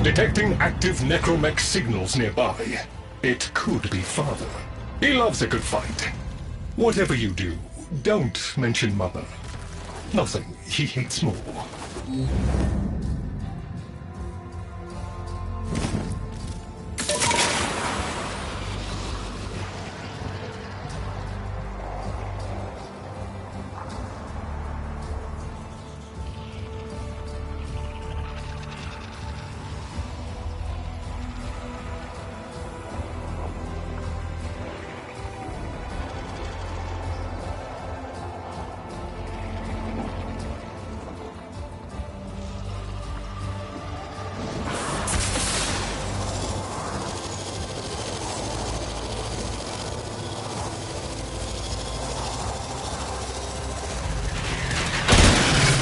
Detecting active necromech signals nearby. It could be Father. He loves a good fight. Whatever you do, don't mention Mother. Nothing he hates more.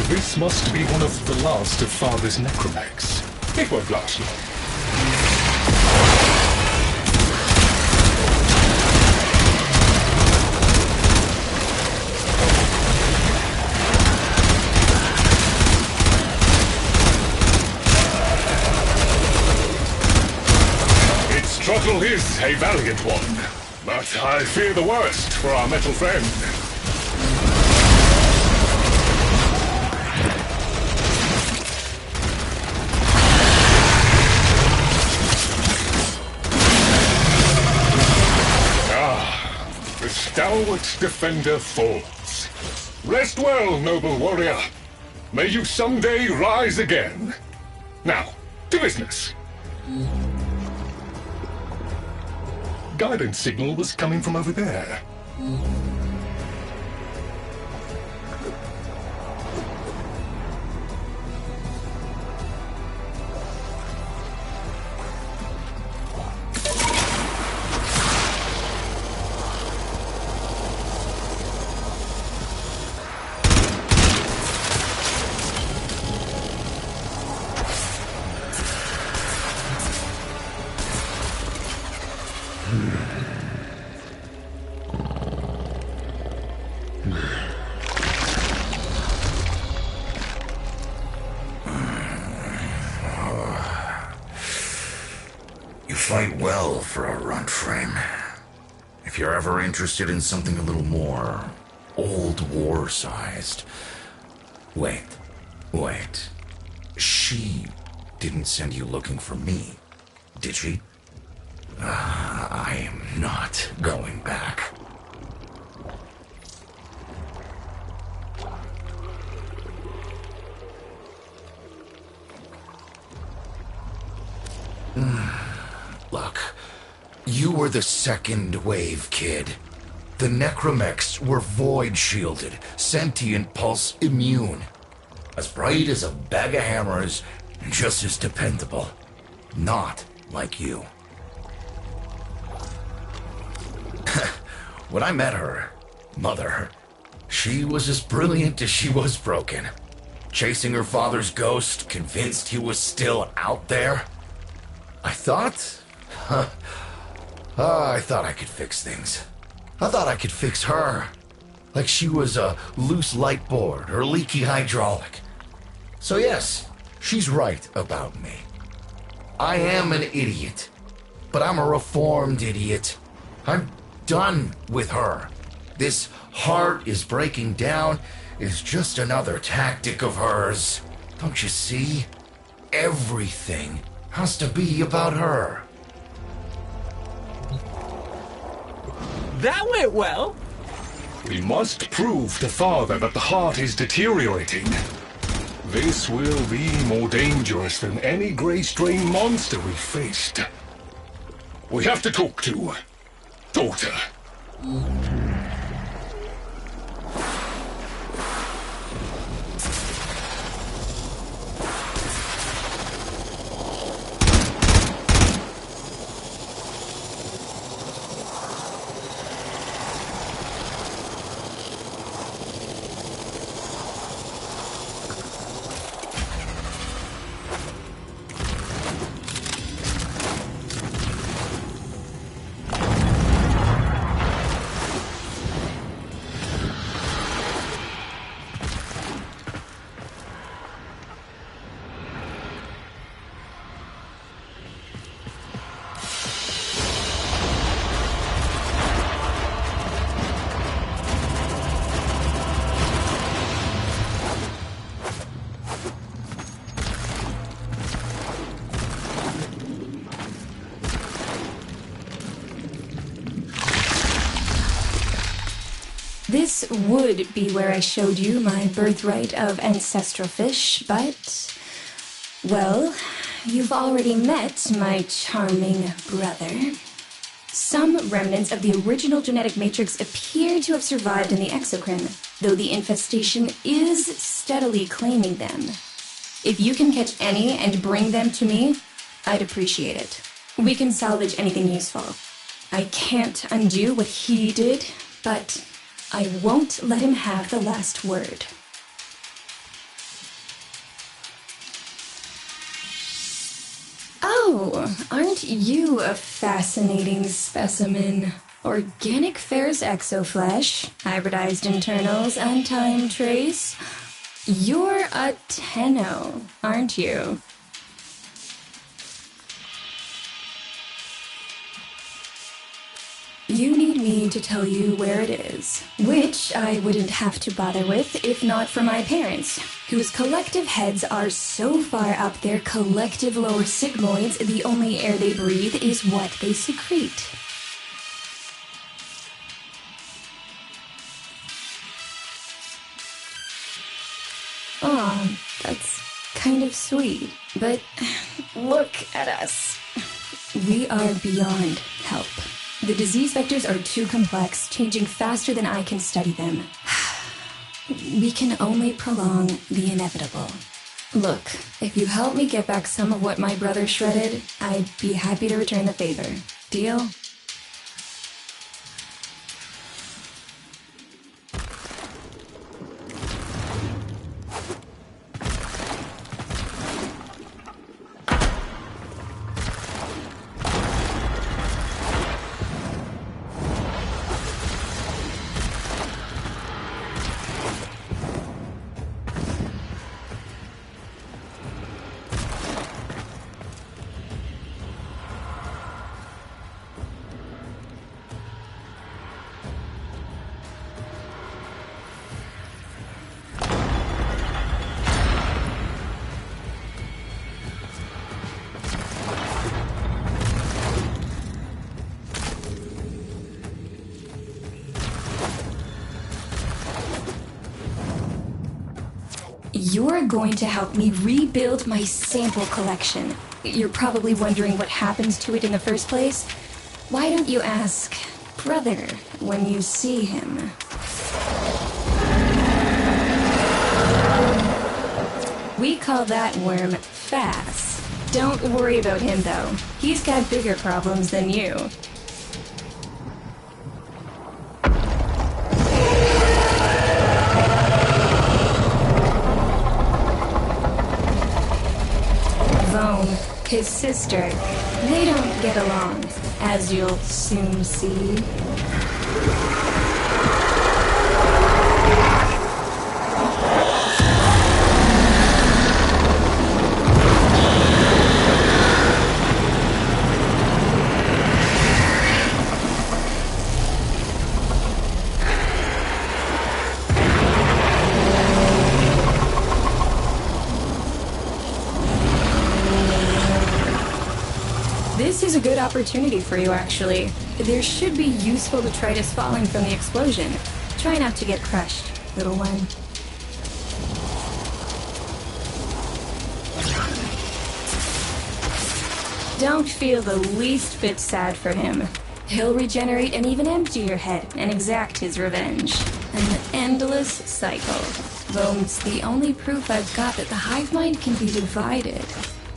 This must be one of the last of Father's necromechs. It won't last long. Its struggle is a valiant one, but I fear the worst for our metal friend. Stalwart defender falls. Rest well, noble warrior. May you someday rise again. Now, to business. Guidance signal was coming from over there. You fight well for a runt frame. If you're ever interested in something a little more old war-sized... Wait. She didn't send you looking for me, did she? I am not going back. Look, you were the second wave, kid. The necromechs were void-shielded, sentient pulse immune. As bright as a bag of hammers, just as dependable. Not like you. When I met her, Mother, she was as brilliant as she was broken. Chasing her father's ghost, convinced he was still out there. I thought I could fix things. I thought I could fix her. Like she was a loose light board or leaky hydraulic. So yes, she's right about me. I am an idiot, but I'm a reformed idiot. I'm done with her. This heart is breaking down is just another tactic of hers. Don't you see? Everything has to be about her. That went well. We must prove to Father that the heart is deteriorating. This will be more dangerous than any Grey Strain monster we've faced. We have to talk to Daughter. this would be where I showed you my birthright of ancestral fish, but, well, you've already met my charming brother. Some remnants of the original genetic matrix appear to have survived in the exocrine, though the infestation is steadily claiming them. If you can catch any and bring them to me, I'd appreciate it. We can salvage anything useful. I can't undo what he did, but I won't let him have the last word. Oh, aren't you a fascinating specimen? Organic ferrous exoflesh, hybridized internals, and time trace. You're a Tenno, aren't you? You need me to tell you where it is, which I wouldn't have to bother with if not for my parents, whose collective heads are so far up their collective lower sigmoids the only air they breathe is what they secrete. Aw, that's kind of sweet, but look at us. We are beyond help. The disease vectors are too complex, changing faster than I can study them. We can only prolong the inevitable. Look, if you help me get back some of what my brother shredded, I'd be happy to return the favor. Deal? You're going to help me rebuild my sample collection. You're probably wondering what happens to it in the first place. Why don't you ask brother when you see him? We call that worm Fass. Don't worry about him though. He's got bigger problems than you. His sister, they don't get along, as you'll soon see. This is a good opportunity for you, actually. There should be useful detritus falling from the explosion. Try not to get crushed, little one. Don't feel the least bit sad for him. He'll regenerate and even empty your head and exact his revenge. An endless cycle. Though it's the only proof I've got that the hive mind can be divided.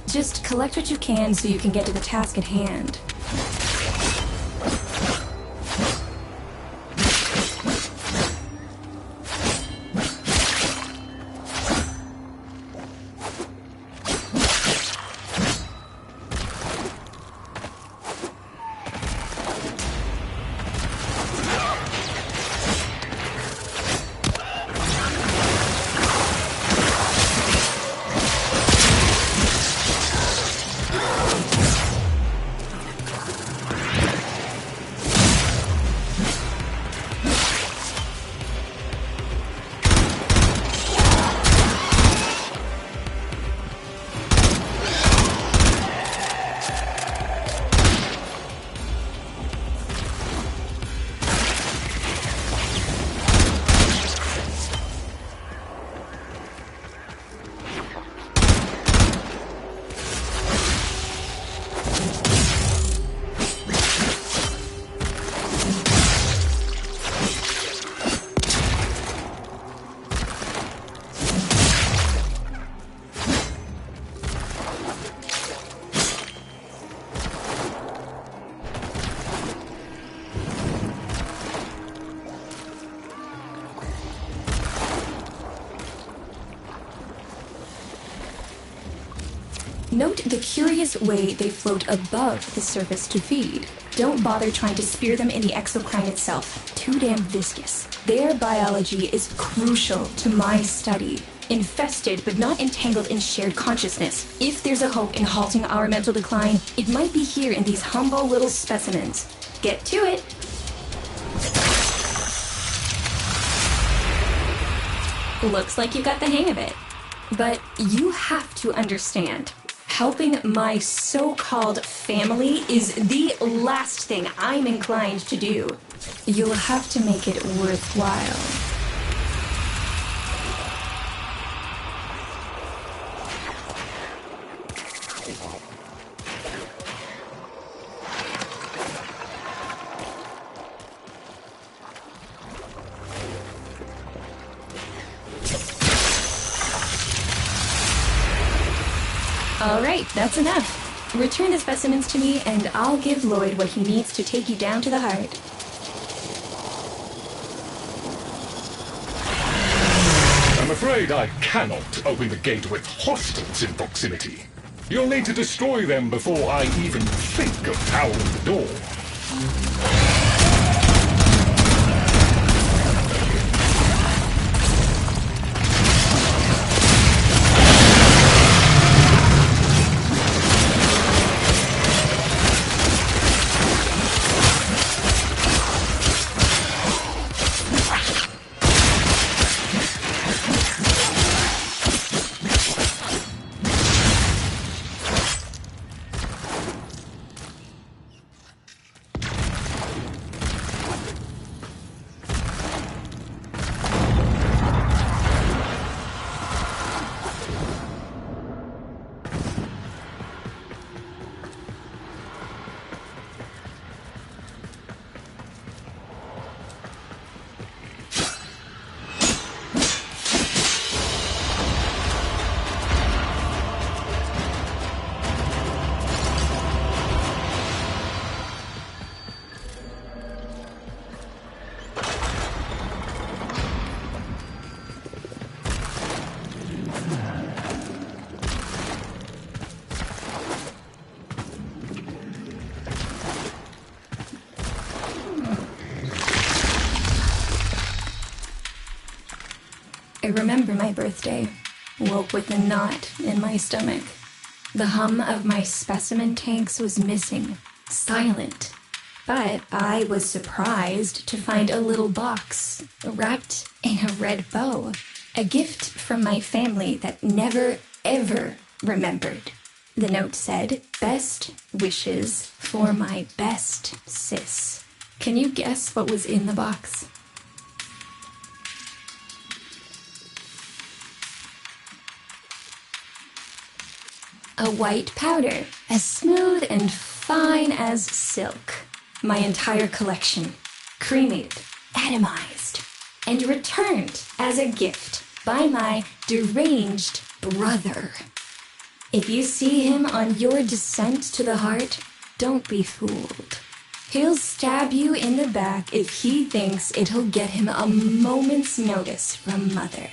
Just collect what you can so you can get to the task at hand. Note the curious way they float above the surface to feed. Don't bother trying to spear them in the exocrine itself. Too damn viscous. Their biology is crucial to my study. Infested but not entangled in shared consciousness. If there's a hope in halting our mental decline, it might be here in these humble little specimens. Get to it! Looks like you got the hang of it. But you have to understand, helping my so-called family is the last thing I'm inclined to do. You'll have to make it worthwhile. All right, that's enough. Return the specimens to me, and I'll give Lloyd what he needs to take you down to the heart. I'm afraid I cannot open the gate with hostiles in proximity. You'll need to destroy them before I even think of powering the door. I remember my birthday. Woke with a knot in my stomach. The hum of my specimen tanks was missing. Silent. But I was surprised to find a little box wrapped in a red bow. A gift from my family that never, ever remembered. The note said, "Best wishes for my best sis." Can you guess what was in the box? A white powder, as smooth and fine as silk. My entire collection, cremated, atomized, and returned as a gift by my deranged brother. If you see him on your descent to the heart, don't be fooled. He'll stab you in the back if he thinks it'll get him a moment's notice from Mother.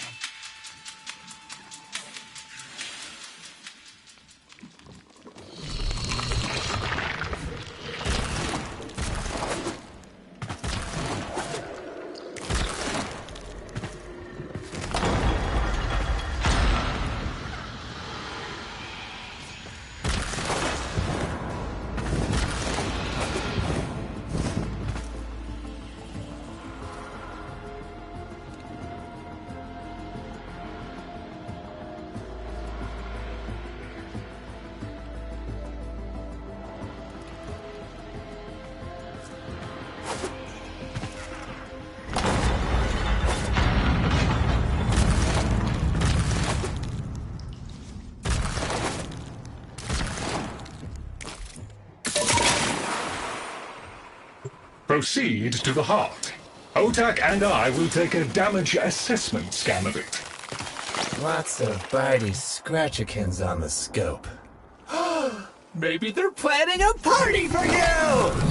Proceed to the heart. Otak and I will take a damage assessment scan of it. Lots of bitey scratchikins on the scope. Maybe they're planning a party for you!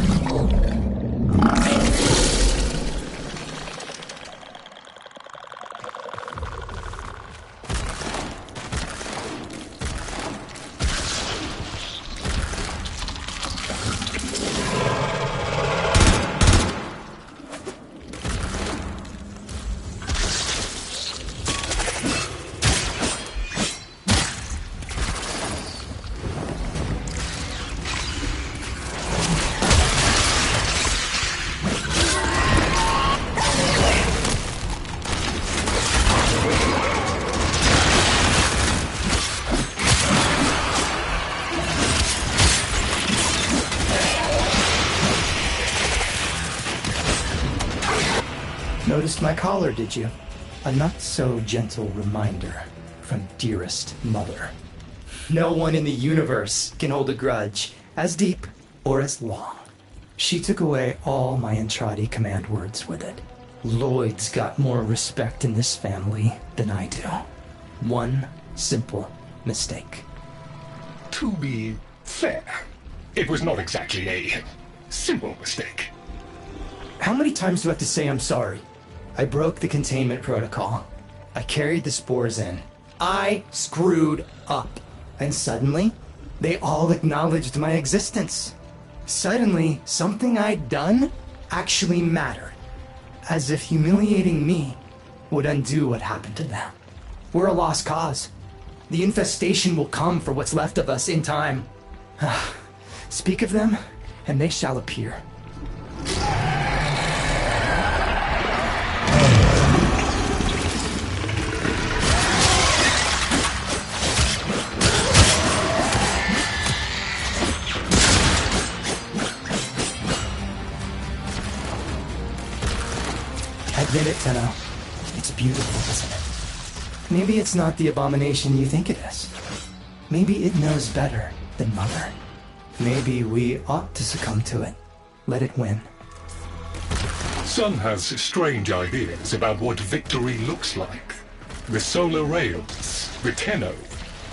noticed my collar, did you? A not-so-gentle reminder from dearest mother. No one in the universe can hold a grudge as deep or as long. She took away all my Entrati command words with it. Lloyd's got more respect in this family than I do. One simple mistake. To be fair, it was not exactly a simple mistake. How many times do I have to say I'm sorry? I broke the containment protocol. I carried the spores in. I screwed up. And suddenly, they all acknowledged my existence. Suddenly, something I'd done actually mattered. As if humiliating me would undo what happened to them. We're a lost cause. The infestation will come for what's left of us in time. Speak of them, and they shall appear. Admit it, Tenno. It's beautiful, isn't it? Maybe it's not the abomination you think it is. Maybe it knows better than Mother. Maybe we ought to succumb to it. Let it win. Sun has strange ideas about what victory looks like. The solar rails, the Tenno.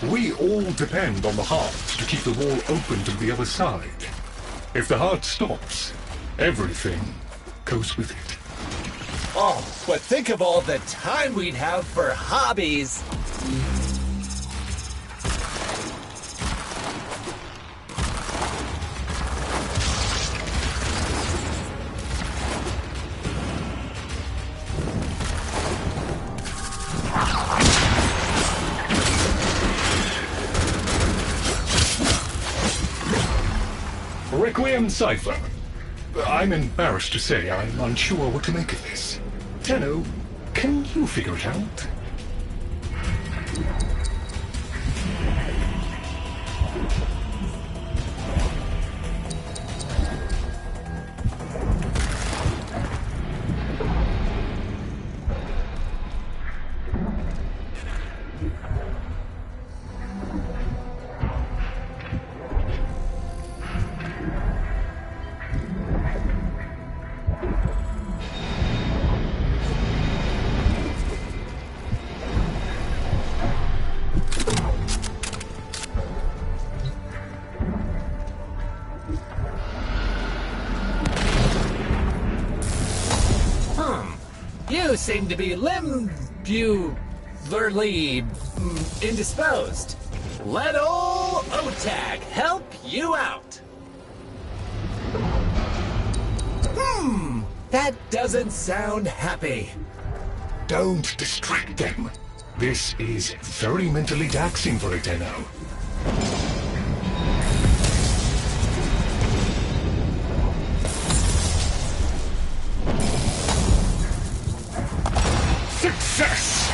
We all depend on the heart to keep the wall open to the other side. If the heart stops, everything goes with it. Oh, but think of all the time we'd have for hobbies. Requiem Cipher. I'm embarrassed to say I'm unsure what to make of this. Tenno, can you figure it out? You seem to be limbularly indisposed. Let ol' Otag help you out. That doesn't sound happy. Don't distract them. This is very mentally taxing for a Tenno. Success!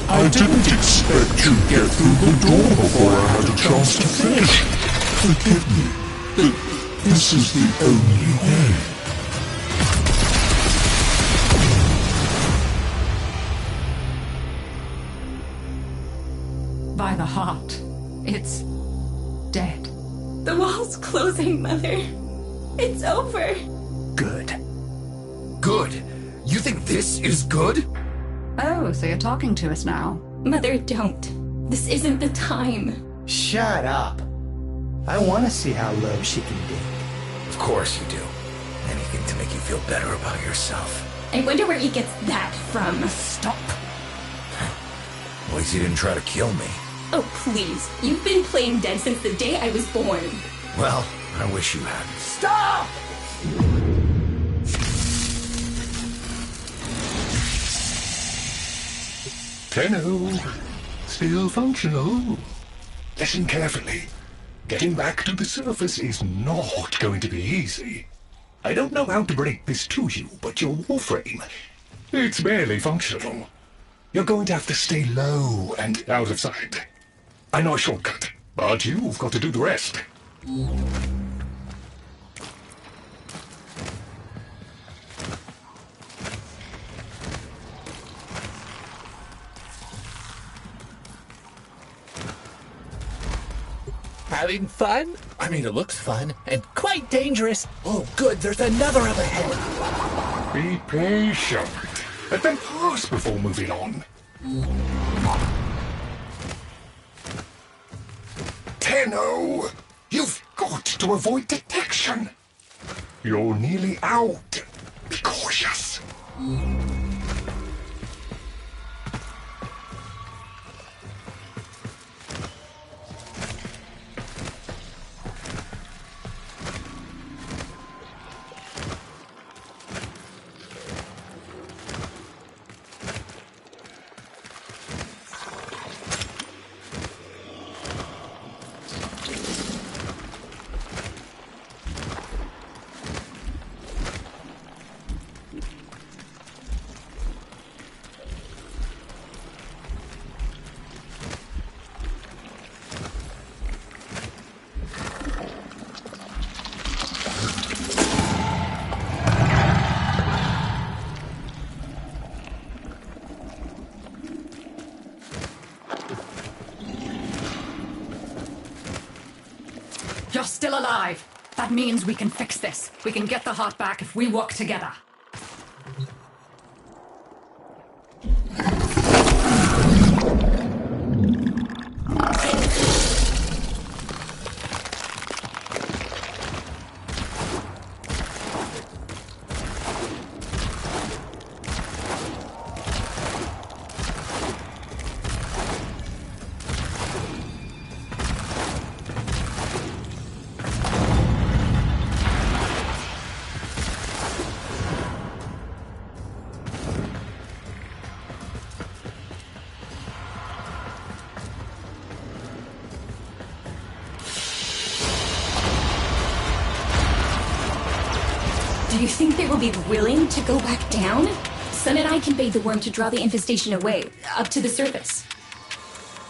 I didn't expect to get through the door before I had a chance to finish. Forgive me, but this is the only way. By the heart, it's dead. The wall's closing, Mother. It's over. Good. Good? You think this is good? Oh, so you're talking to us now. Mother, don't. This isn't the time. Shut up. I want to see how low she can dig. Of course you do. Anything to make you feel better about yourself. I wonder where he gets that from. Stop. At least he didn't try to kill me. Oh, please. You've been playing dead since the day I was born. Well, I wish you had. Stop! Tenno, still functional. Listen carefully. Getting back to the surface is not going to be easy. I don't know how to break this to you, but your warframe, it's barely functional. You're going to have to stay low and out of sight. I know a shortcut, but you've got to do the rest. Having fun? I mean, it looks fun and quite dangerous. Oh, good, there's another up ahead. Be patient. Let them pass before moving on. Tenno, you've got to avoid detection. You're nearly out. Be cautious. You're still alive. That means we can fix this. We can get the heart back if we work together. Do you think they will be willing to go back down? Sun and I can bait the worm to draw the infestation away, up to the surface.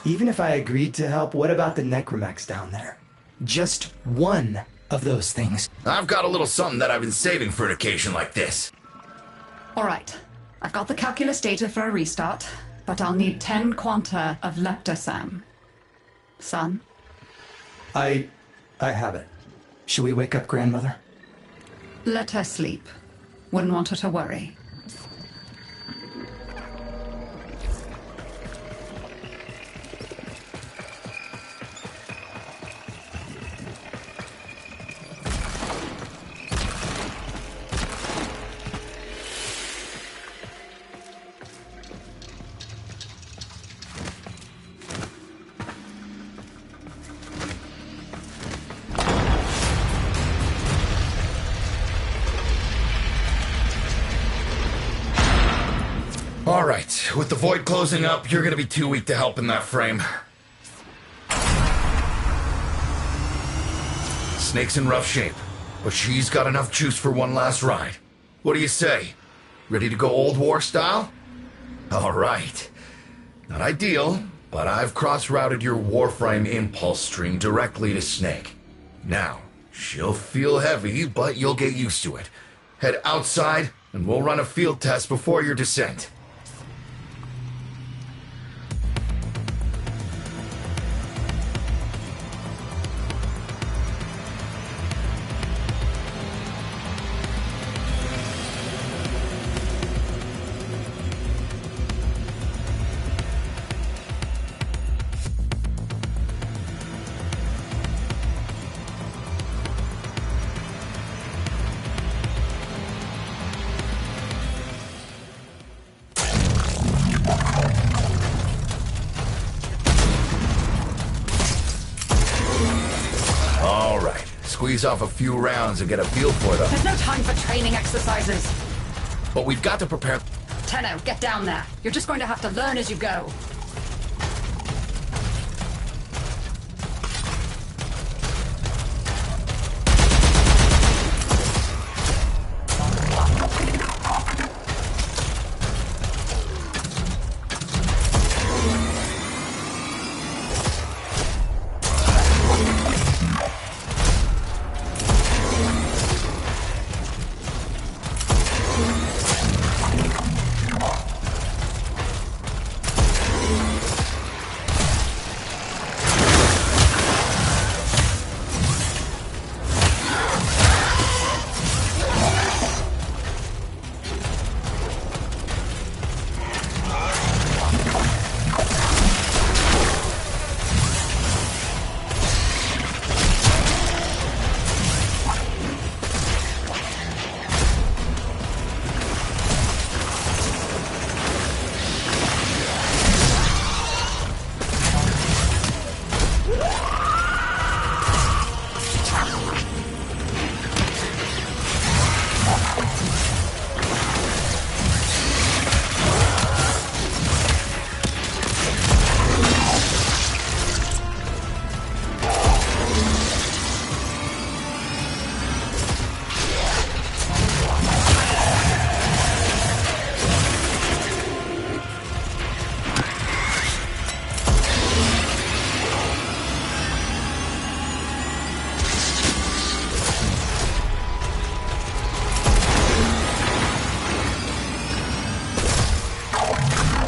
Even if I agreed to help, what about the necromechs down there? Just one of those things. I've got a little something that I've been saving for an occasion like this. All right. I've got the calculus data for a restart, but I'll need 10 quanta of leptosam. Son? I have it. Should we wake up grandmother? Let her sleep. Wouldn't want her to worry. All right, with the void closing up, you're gonna be too weak to help in that frame. Snake's in rough shape, but she's got enough juice for one last ride. What do you say? Ready to go old war style? All right. Not ideal, but I've cross-routed your warframe impulse string directly to Snake. Now, she'll feel heavy, but you'll get used to it. Head outside, and we'll run a field test before your descent. freeze off a few rounds and get a feel for them. There's no time for training exercises. But we've got to prepare... Tenno, get down there. You're just going to have to learn as you go.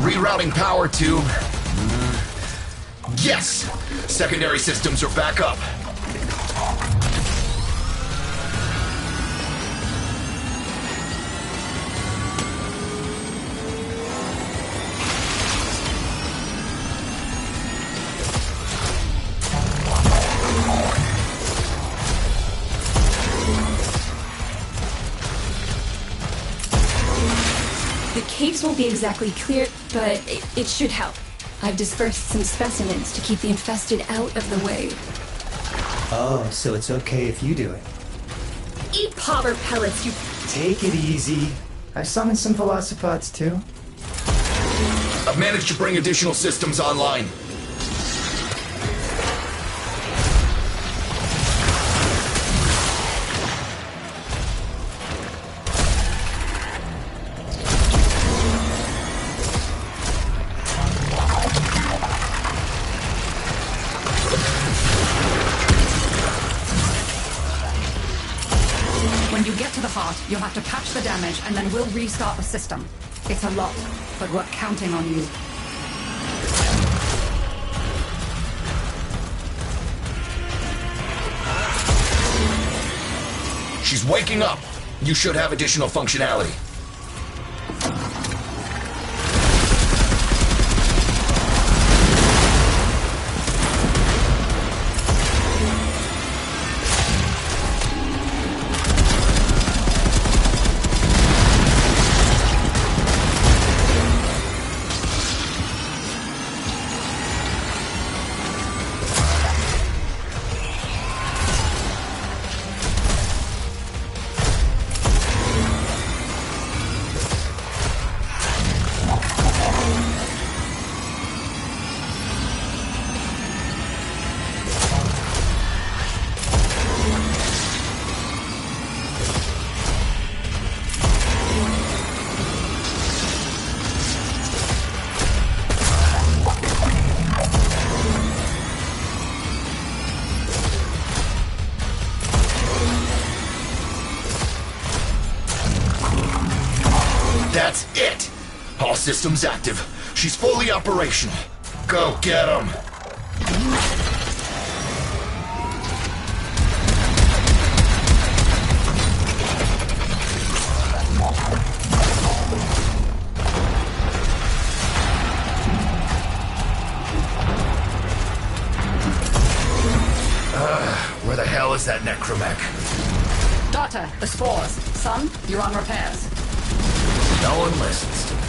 Rerouting power to... Yes! Secondary systems are back up. The caves won't be exactly clear, but it should help. I've dispersed some specimens to keep the infested out of the way. Oh, so it's okay if you do it. Eat popper pellets, you... Take it easy. I summoned some velocipods too. I've managed to bring additional systems online. When you get to the heart, you'll have to patch the damage, and then we'll restart the system. It's a lot, but we're counting on you. She's waking up. You should have additional functionality. That's it! All systems active. She's fully operational. Go get 'em! Where the hell is that necromech? Daughter, the spores. Son, you're on repairs. No one listens to me.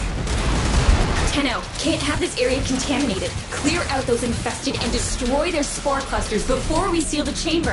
Tenno, can't have this area contaminated. Clear out those infested and destroy their spore clusters before we seal the chamber.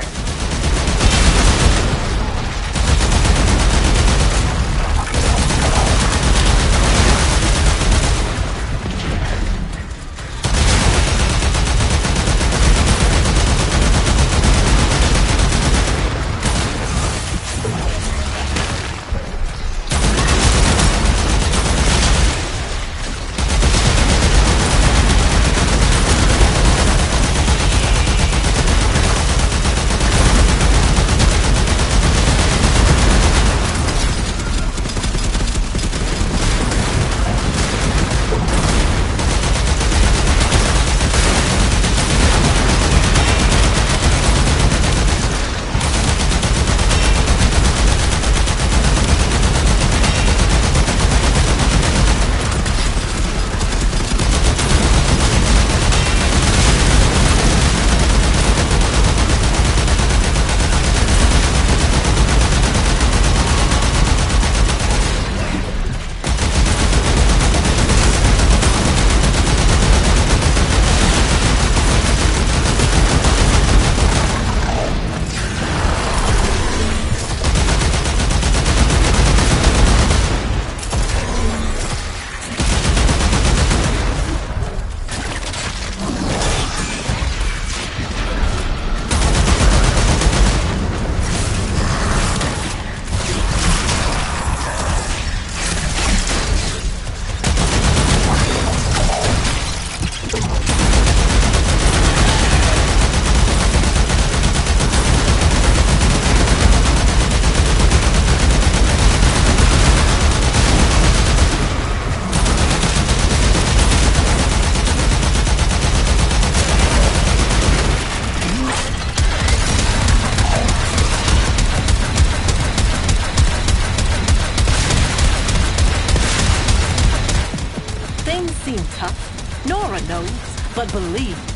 seem tough. Nora knows, but believe me,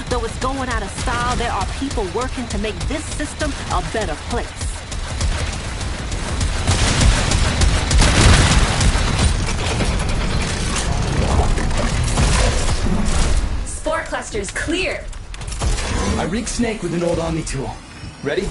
though it's going out of style, there are people working to make this system a better place. Spore clusters clear. I rigged Snake with an old Omni tool. Ready?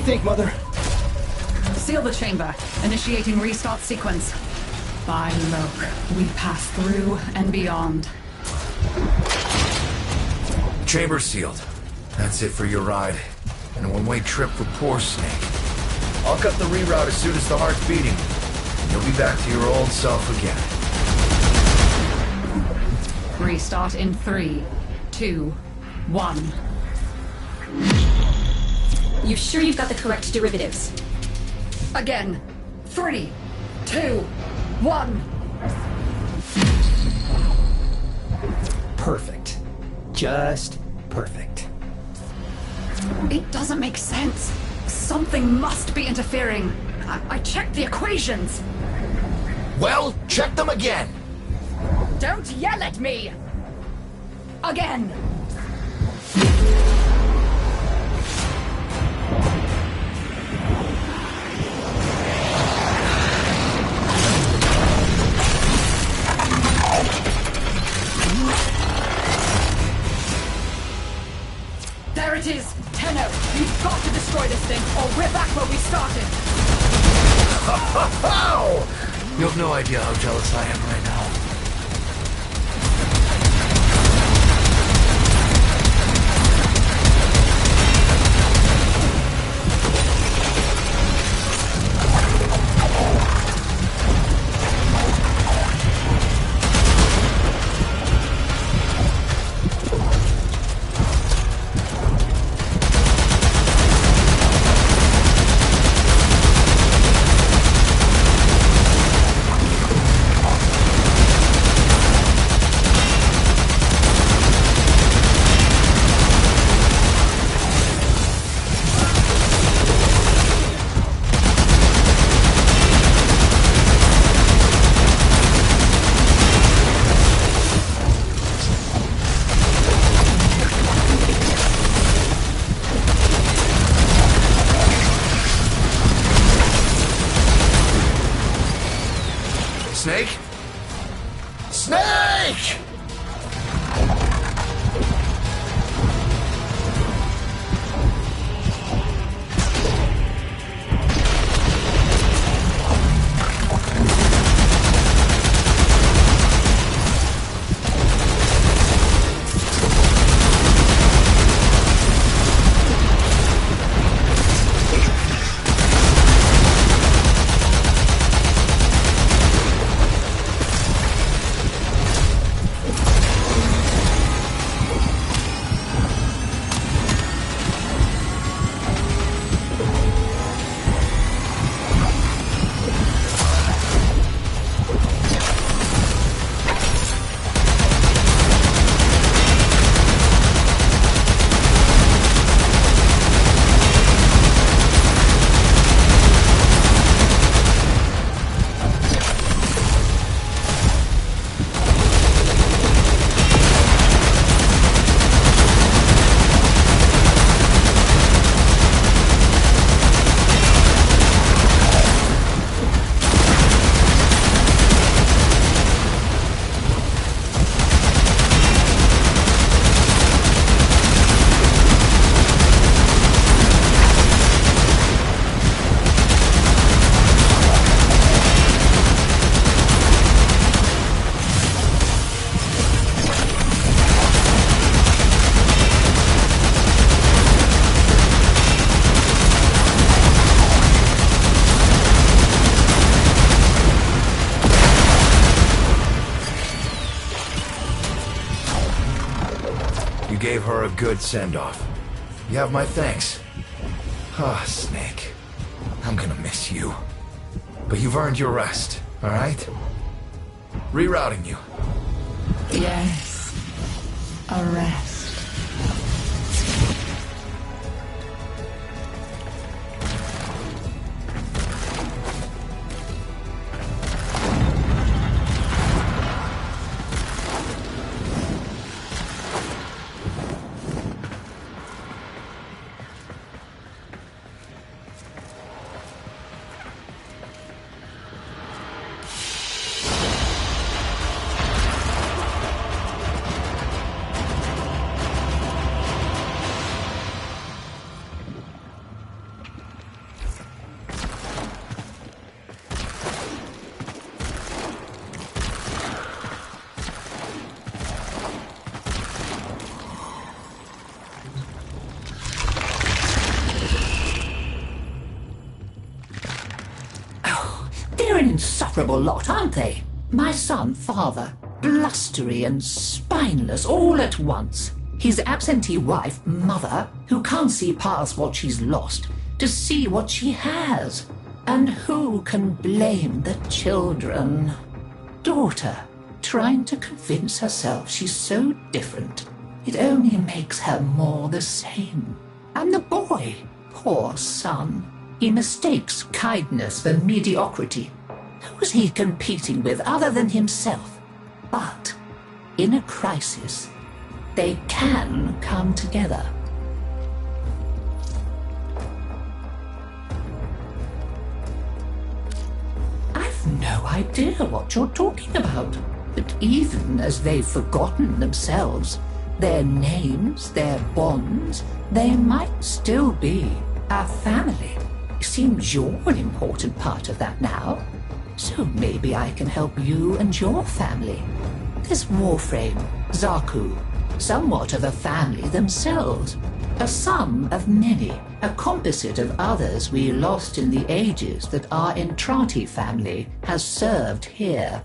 you think, Mother? Seal the chamber. Initiating restart sequence. By Loke, we pass through and beyond. Chamber sealed. That's it for your ride. And a one-way trip for poor Snake. I'll cut the reroute as soon as the heart's beating. You'll be back to your old self again. Restart in 3, 2, 1. You sure you've got the correct derivatives? Again. 3, 2, 1. Perfect. Just perfect. It doesn't make sense. Something must be interfering. I checked the equations. Well, check them again! Don't yell at me! Again! There it is! Tenno, you've got to destroy this thing, or we're back where we started! You have no idea how jealous I am right now. Snake? Snake! Gave her a good send-off. You have my thanks. Ah, Snake. I'm gonna miss you. But you've earned your rest, alright? Rerouting you. Yes. A rest. insufferable lot, aren't they? My son, father, blustery and spineless all at once. His absentee wife, mother, who can't see past what she's lost to see what she has. And who can blame the children? Daughter, trying to convince herself she's so different. It only makes her more the same. And the boy, poor son, he mistakes kindness for mediocrity. Who's he competing with other than himself? But in a crisis, they can come together. I've no idea what you're talking about. But even as they've forgotten themselves, their names, their bonds, they might still be our family. Seems you're an important part of that now. So maybe I can help you and your family. This Warframe, Zaku, somewhat of a family themselves. A sum of many, a composite of others we lost in the ages that our Entrati family has served here.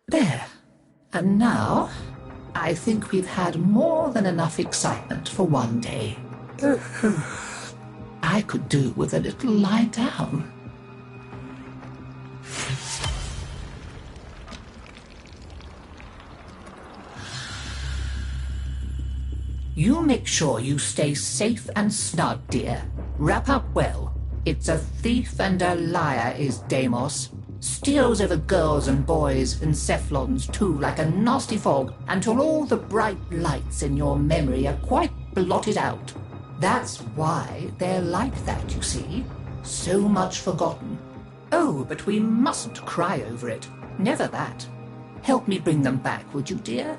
There. And now, I think we've had more than enough excitement for one day. I could do with a little lie down. You make sure you stay safe and snug, dear. Wrap up well. It's a thief and a liar is Deimos. Steals over girls and boys and Cephalons too like a nasty fog until all the bright lights in your memory are quite blotted out. That's why they're like that, you see. So much forgotten. Oh, but we mustn't cry over it. Never that. Help me bring them back, would you, dear?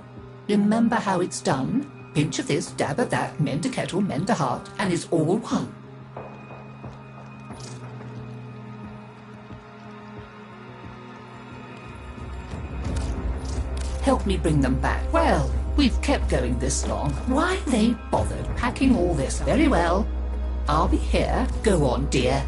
Remember how it's done? Pinch of this, dab of that, mend a kettle, mend a heart, and it's all one. Help me bring them back. Well, we've kept going this long. Why they bothered packing all this? Very well. I'll be here. Go on, dear.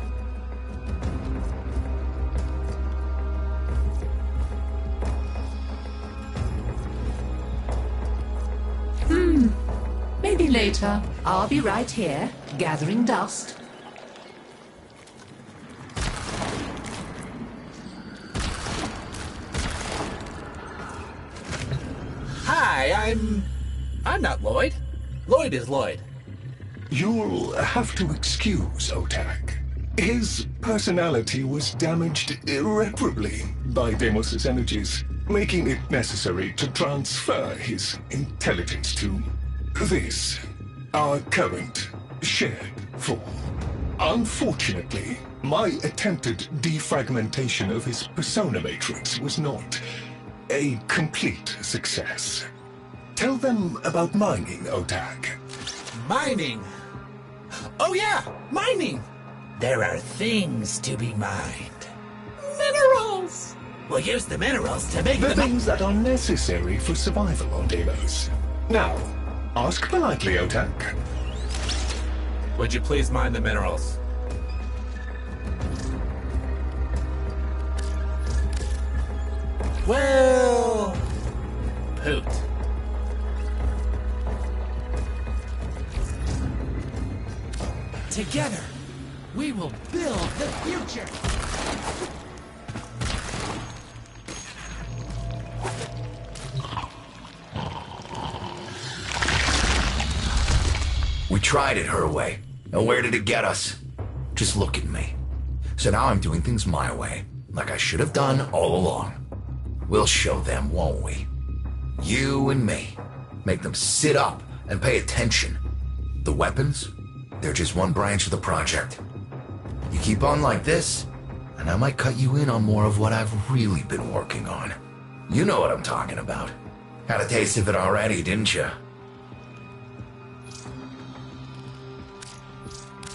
Maybe later. I'll be right here, gathering dust. Hi, I'm not Lloyd. Lloyd is Lloyd. You'll have to excuse Otak. His personality was damaged irreparably by Deimos' energies, making it necessary to transfer his intelligence to this, our current shared form. Unfortunately, my attempted defragmentation of his persona matrix was not a complete success. Tell them about mining, Otak. Mining? Oh yeah, mining! There are things to be mined. Minerals! We'll use the minerals to make the things that are necessary for survival on Deimos. Now, ask politely, Otak. Would you please mine the minerals? Well... Poot. Together, we will build the future! We tried it her way. And where did it get us? Just look at me. So now I'm doing things my way, like I should have done all along. We'll show them, won't we? You and me. Make them sit up and pay attention. The weapons? They're just one branch of the project. You keep on like this, and I might cut you in on more of what I've really been working on. You know what I'm talking about. Had a taste of it already, didn't you?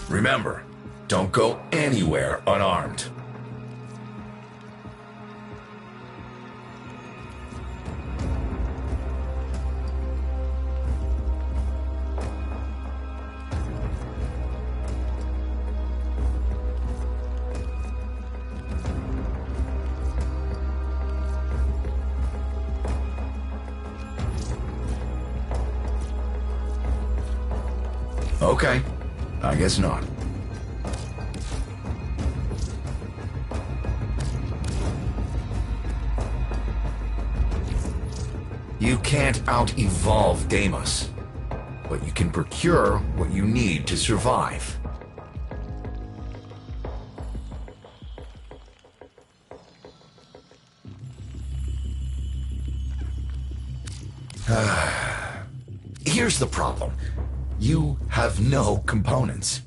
Remember, don't go anywhere unarmed. Okay, I guess not. You can't out-evolve Deimos, but you can procure what you need to survive. Here's the problem. You have no components.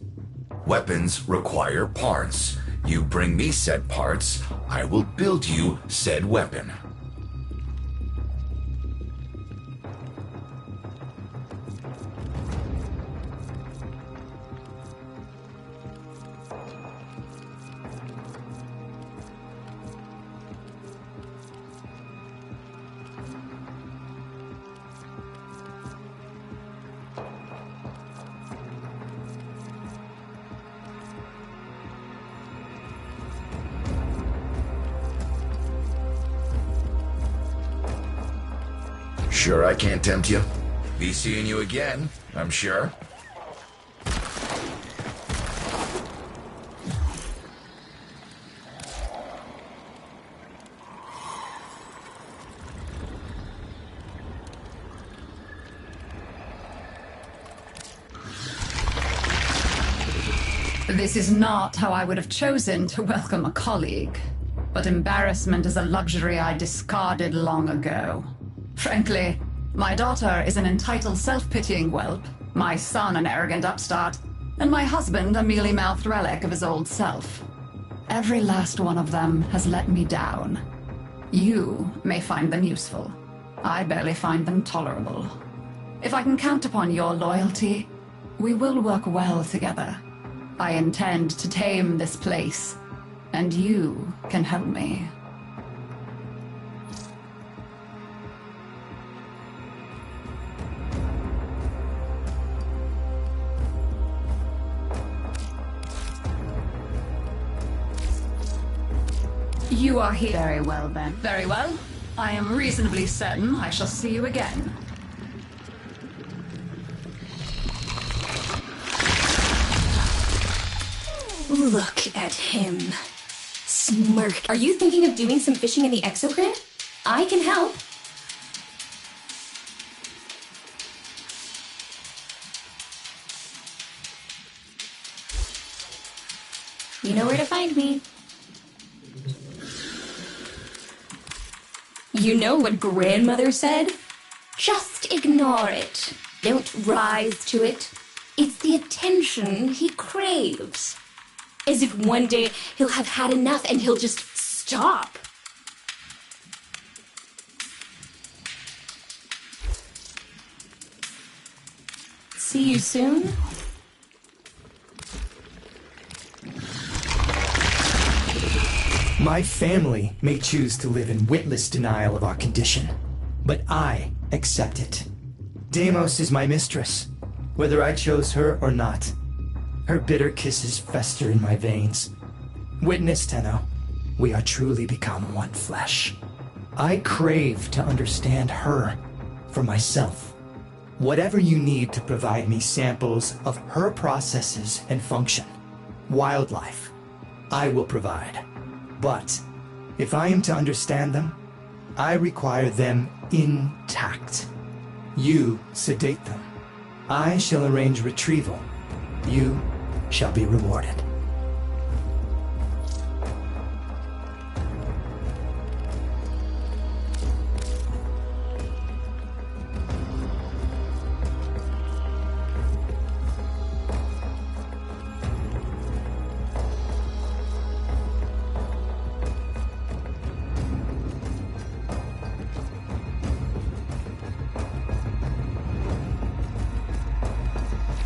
Weapons require parts. You bring me said parts, I will build you said weapon. Sure I can't tempt you? Be seeing you again, I'm sure. This is not how I would have chosen to welcome a colleague, but embarrassment is a luxury I discarded long ago. Frankly, my daughter is an entitled, self-pitying whelp, my son an arrogant upstart, and my husband a mealy-mouthed relic of his old self. Every last one of them has let me down. You may find them useful. I barely find them tolerable. If I can count upon your loyalty, we will work well together. I intend to tame this place, and you can help me. You are here. Very well, then. Very well. I am reasonably certain I shall see you again. Look at him. Smirk. Are you thinking of doing some fishing in the exocrine? I can help. You know where to find me. You know what grandmother said? Just ignore it. Don't rise to it. It's the attention he craves. As if one day he'll have had enough and he'll just stop. See you soon. My family may choose to live in witless denial of our condition, but I accept it. Deimos is my mistress, whether I chose her or not. Her bitter kisses fester in my veins. Witness, Tenno, we are truly become one flesh. I crave to understand her for myself. Whatever you need to provide me samples of her processes and function, wildlife, I will provide. But if I am to understand them, I require them intact. You sedate them. I shall arrange retrieval. You shall be rewarded.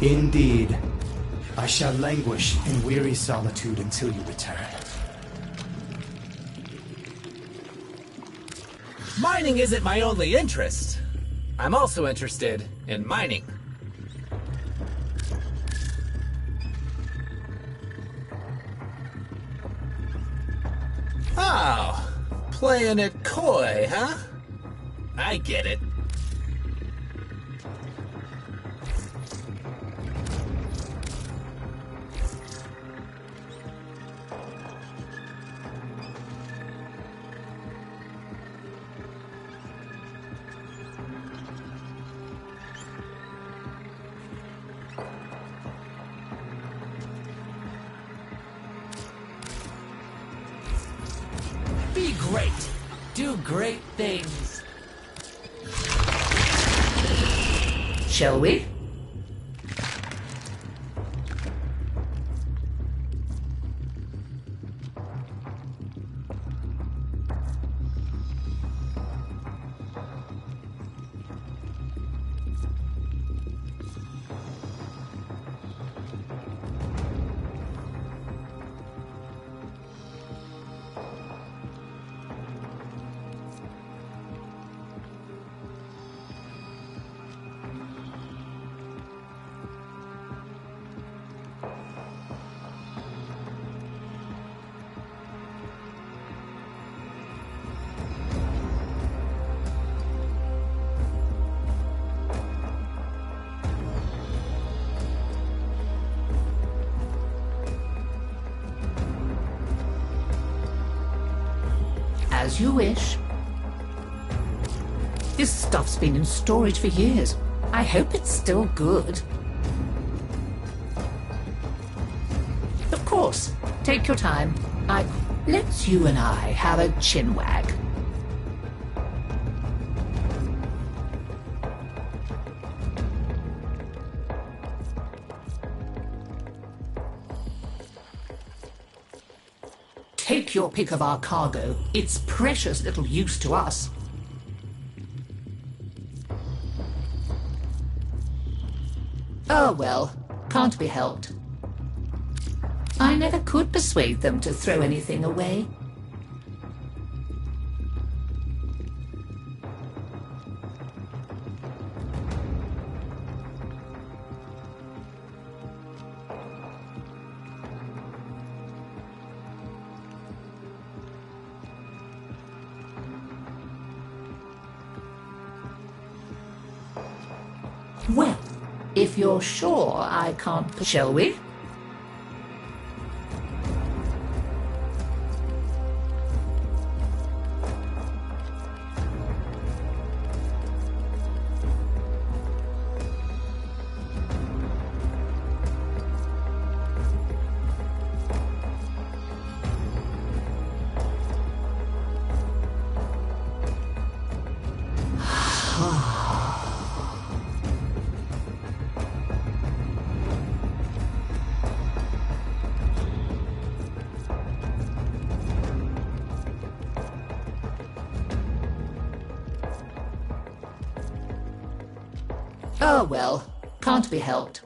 Indeed. I shall languish in weary solitude until you return. Mining isn't my only interest. I'm also interested in mining. Oh, playing it coy, huh? I get it. Be great. Do great things. Shall we? As you wish. This stuff's been in storage for years. I hope it's still good. Of course. Take your time. Let's you and I have a chinwag. Take your pick of our cargo. It's precious little use to us. Oh well, can't be helped. I never could persuade them to throw anything away. Well, if you're sure I can't... Shall we? Oh well, can't be helped.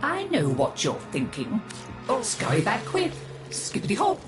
I know what you're thinking. Oh, scurry back quick. Skippity hop.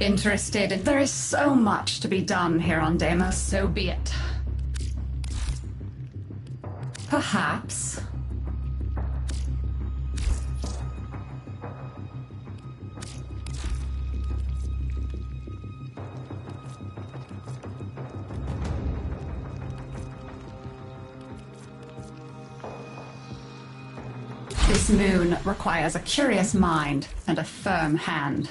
Interested? There is so much to be done here on Deimos, so be it. Perhaps. This moon requires a curious mind and a firm hand.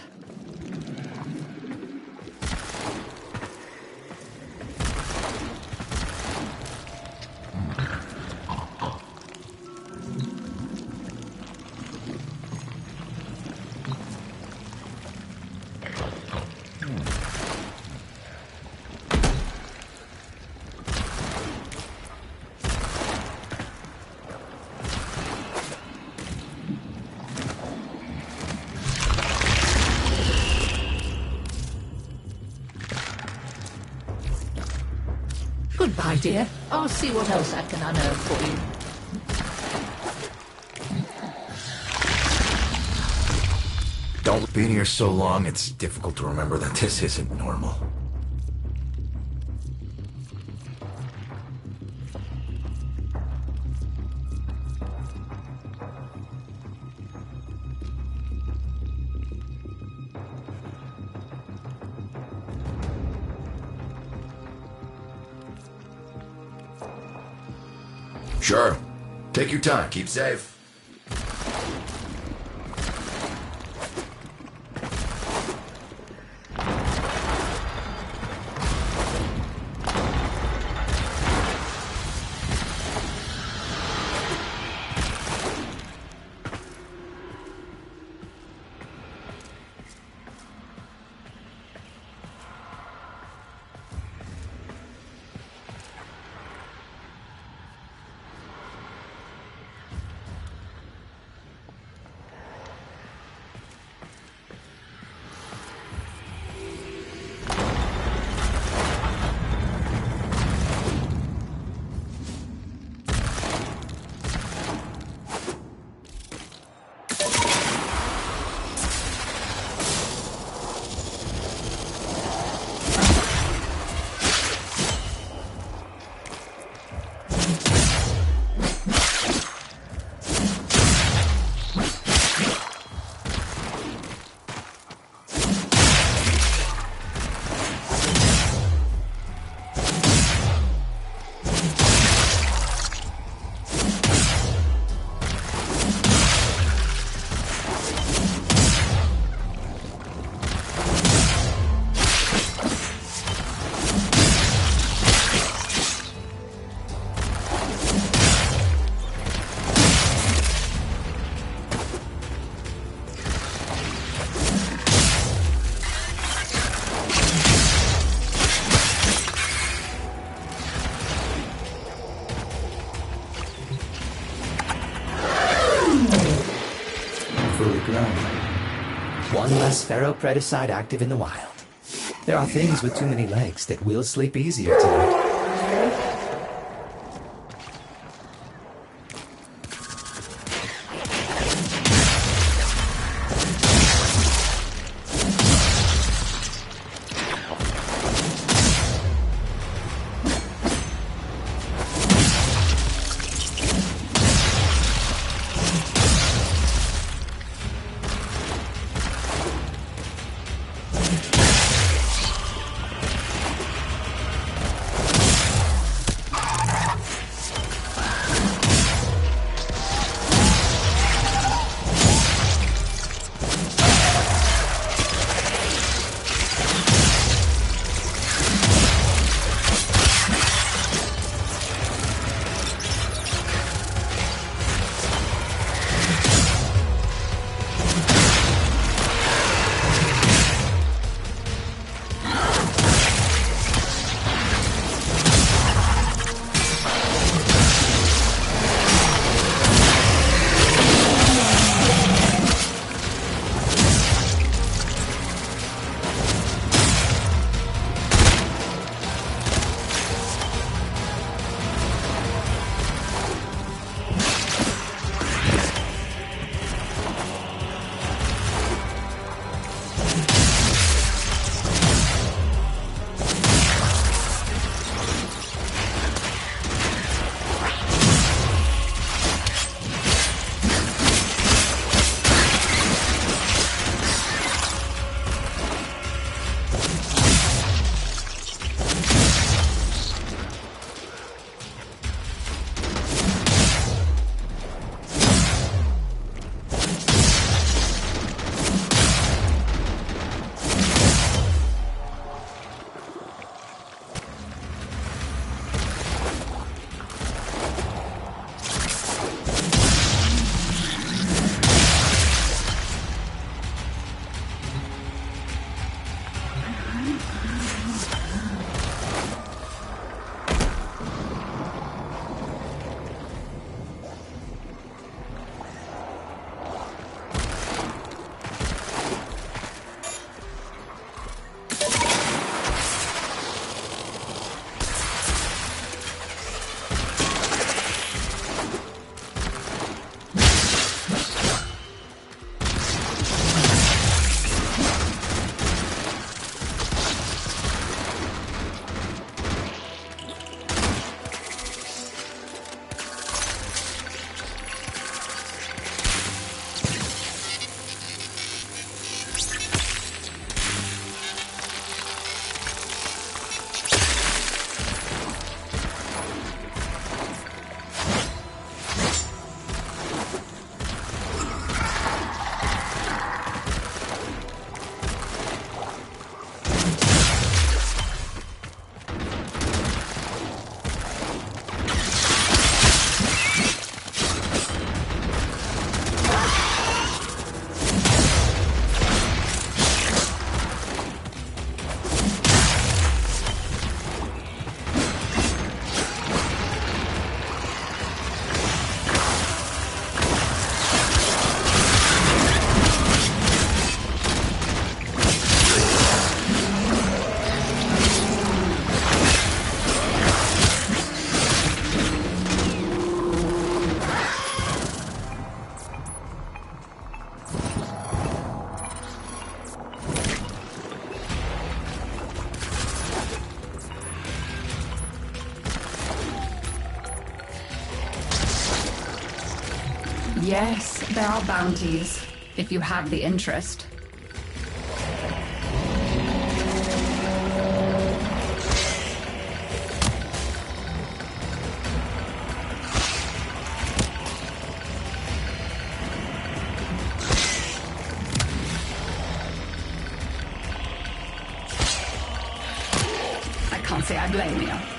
Goodbye, dear. I'll see what else I can unearth for you. Don't be here so long, it's difficult to remember that this isn't normal. Sure. Take your time. Keep safe. One less ferropredicide active in the wild. There are things with too many legs that will sleep easier tonight. Yes, there are bounties, if you have the interest. I can't say I blame you.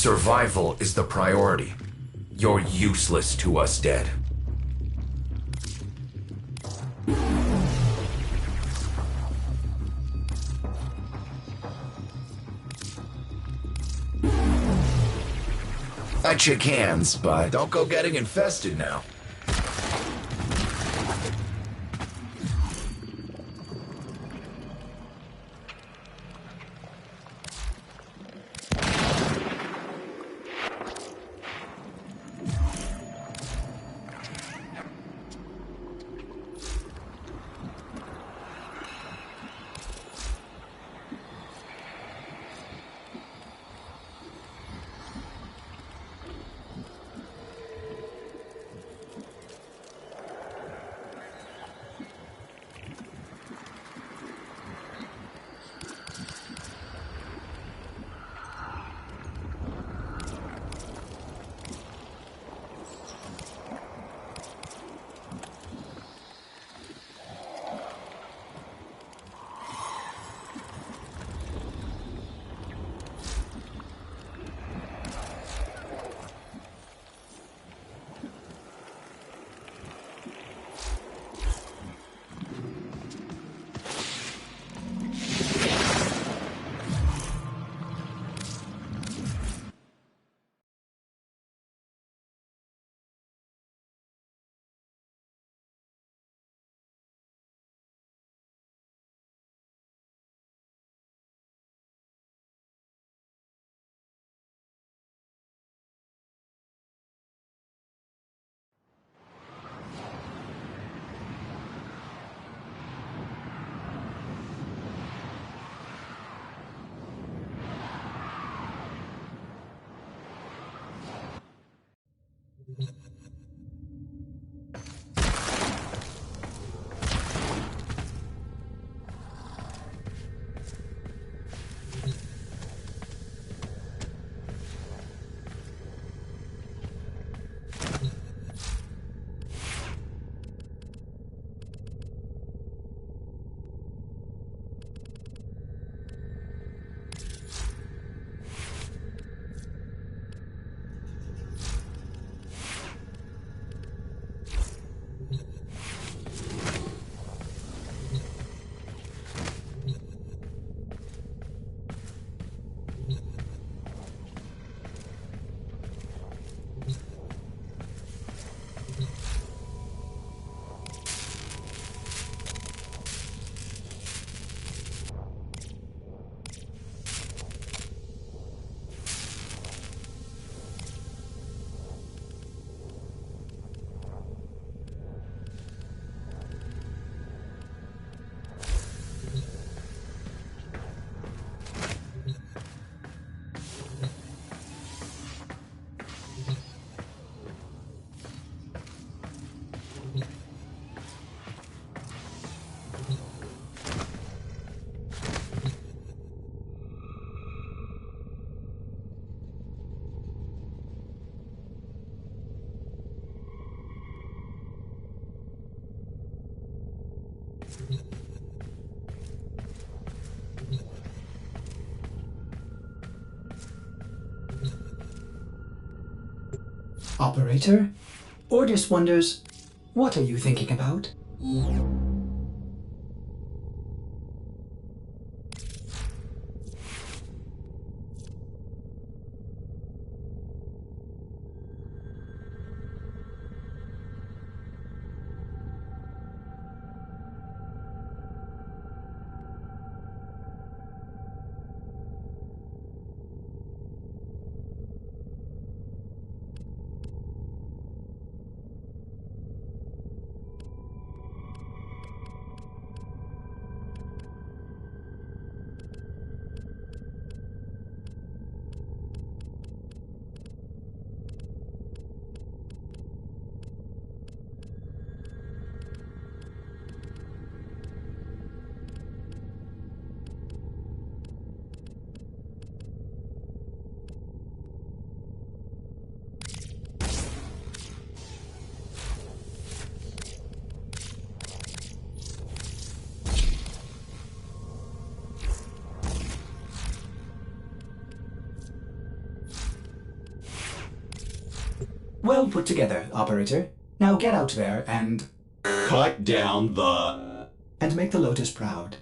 Survival is the priority. You're useless to us dead. I'd shake hands, but don't go getting infested now. Operator? Ordis wonders, what are you thinking about? Well put together, Operator. Now get out there and... Cut down the... and make the Lotus proud.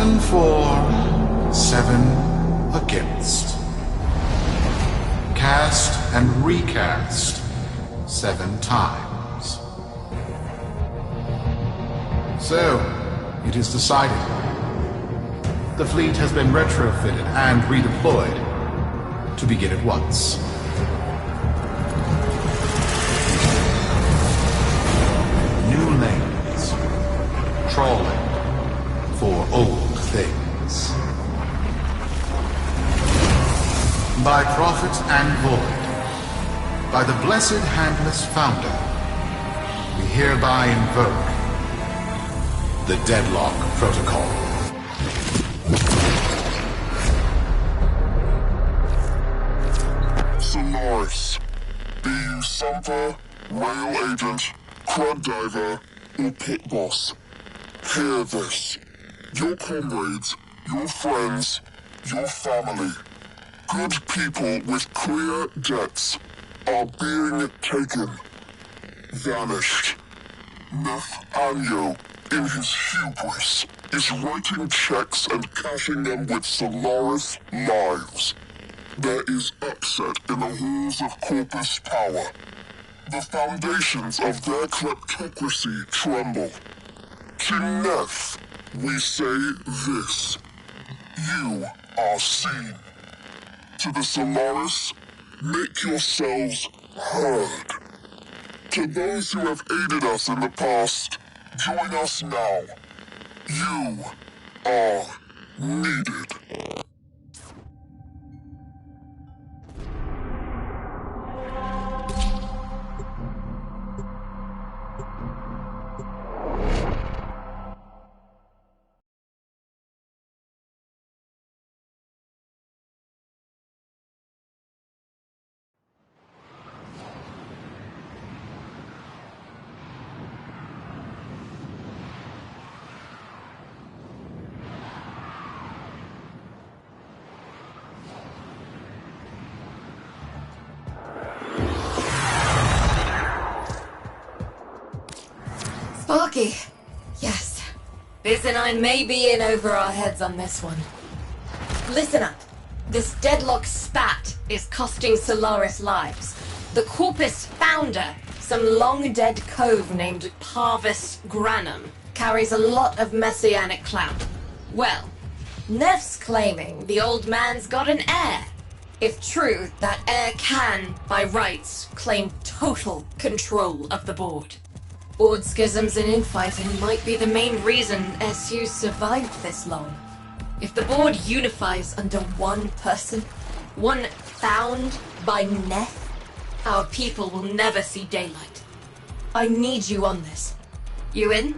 7 for, 7 against. Cast and recast 7 times. So, it is decided. The fleet has been retrofitted and redeployed to begin at once. New lanes. Trawling for old things. By prophet and void, by the blessed handless founder, we hereby invoke the Deadlock Protocol. Solaris, be you Sumper, Rail Agent, Crud Diver, or Pit Boss. Hear this. Your comrades, your friends, your family, good people with clear debts are being taken. Vanished. Nathaniel, in his hubris, is writing checks and cashing them with Solaris lives. There is upset in the halls of Corpus power. The foundations of their kleptocracy tremble. To Neth, we say this. You are seen. To the Solaris, make yourselves heard. To those who have aided us in the past, join us now. You are needed. Sparky. Yes. Biz and I may be in over our heads on this one. Listen up. This deadlock spat is costing Solaris lives. The Corpus founder, some long-dead cove named Parvis Granum, carries a lot of messianic clout. Well, Neff's claiming the old man's got an heir. If true, that heir can, by rights, claim total control of the board. Board schisms and infighting might be the main reason SU survived this long. If the board unifies under one person, one found by Neff, our people will never see daylight. I need you on this. You in?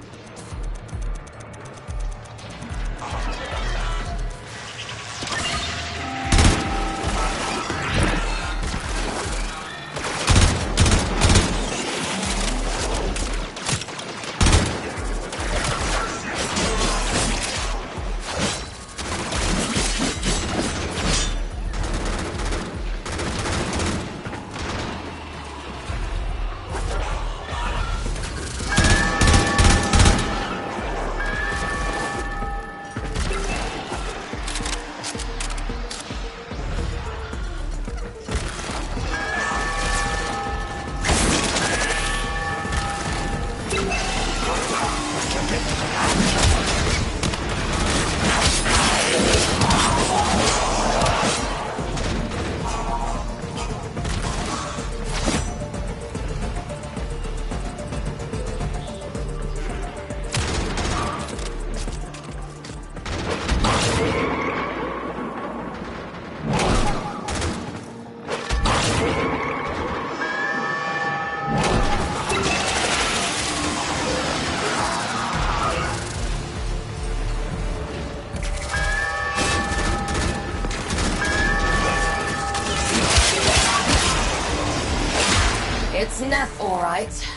It's Neff, all right.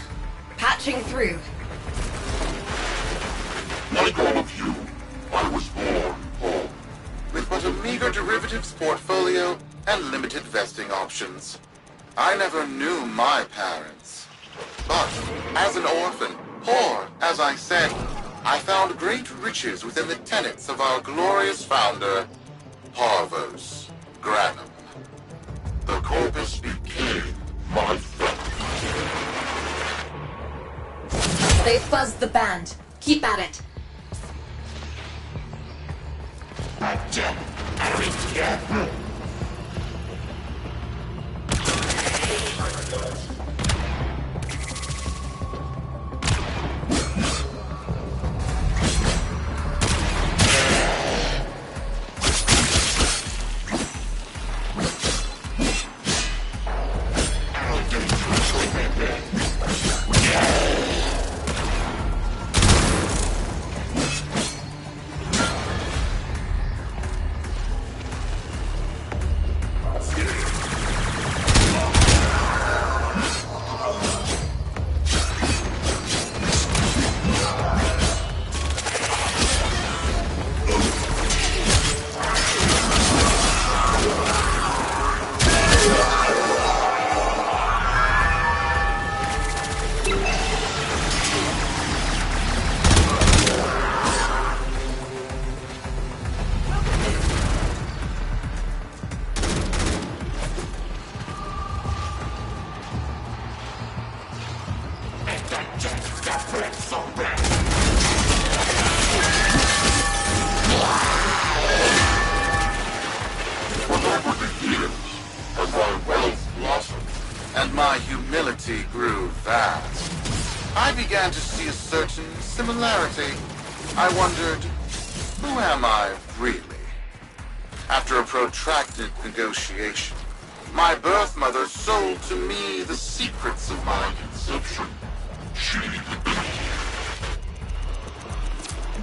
Patching through. Like all of you, I was born poor. With but a meager derivatives portfolio and limited vesting options. I never knew my parents. But, as an orphan, poor, as I said, I found great riches within the tenets of our glorious founder, Parvos Granum. The corpus became my friend. They've buzzed the band. Keep at it. And my humility grew vast. I began to see a certain similarity. I wondered, who am I really? After a protracted negotiation, my birth mother sold to me the secrets of my conception.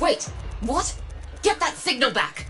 Wait, what? Get that signal back!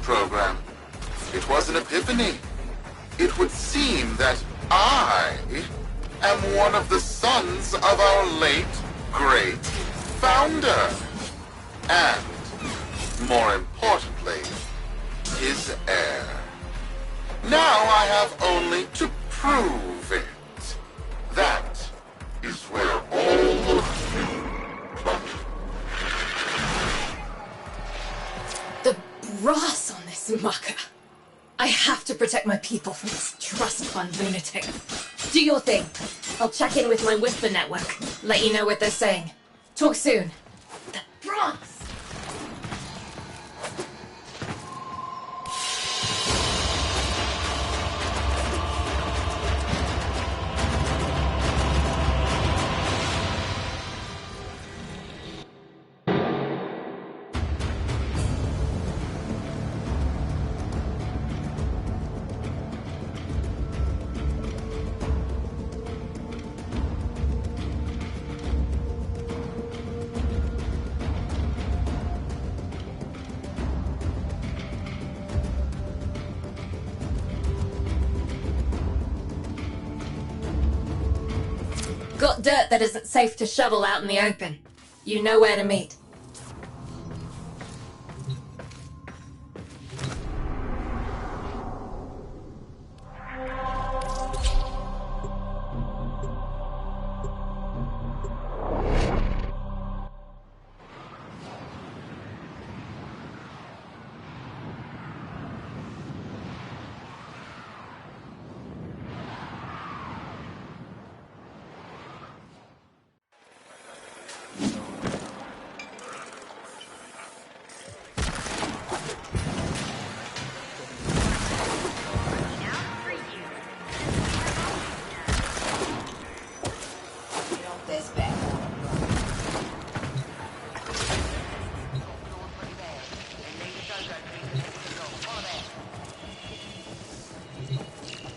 Program. It was an epiphany. It would seem that I am one of the sons of our late, great founder. And, more importantly, his heir. Now I have only to prove it. That is where all of you come. The brass on this mucker. I have to protect my people from this trust fund lunatic. Do your thing. I'll check in with my Whisper network. Let you know what they're saying. Talk soon. The brass! dirt that isn't safe to shovel out in the open. You know where to meet.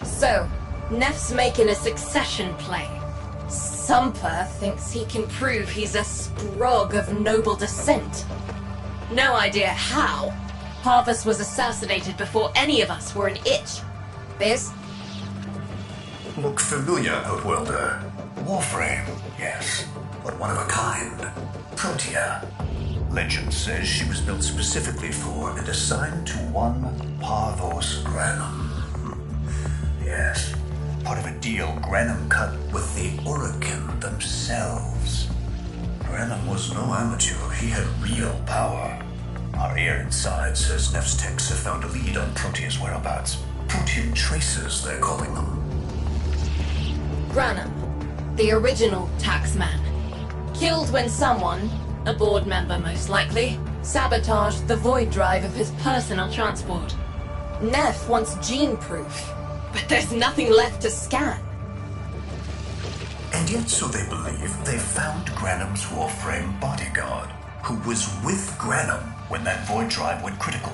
So, Neff's making a succession play. Sumper thinks he can prove he's a sprog of noble descent. No idea how. Parvus was assassinated before any of us were an itch. Biz? Look familiar, Outworlder. Warframe, yes, but one of a kind. Protea. Legend says she was built specifically for and assigned to one Parvos Granum. Yes, part of a deal Granum cut with the Orokin themselves. Granum was no amateur, he had real power. Our ear inside says Neff's techs have found a lead on Protea's whereabouts. Protean traces, they're calling them. Granum, the original taxman, killed when someone, a board member most likely, sabotaged the void drive of his personal transport. Neff wants gene proof, but there's nothing left to scan. And yet, so they believe, they found Granum's Warframe bodyguard, who was with Granum when that void drive went critical.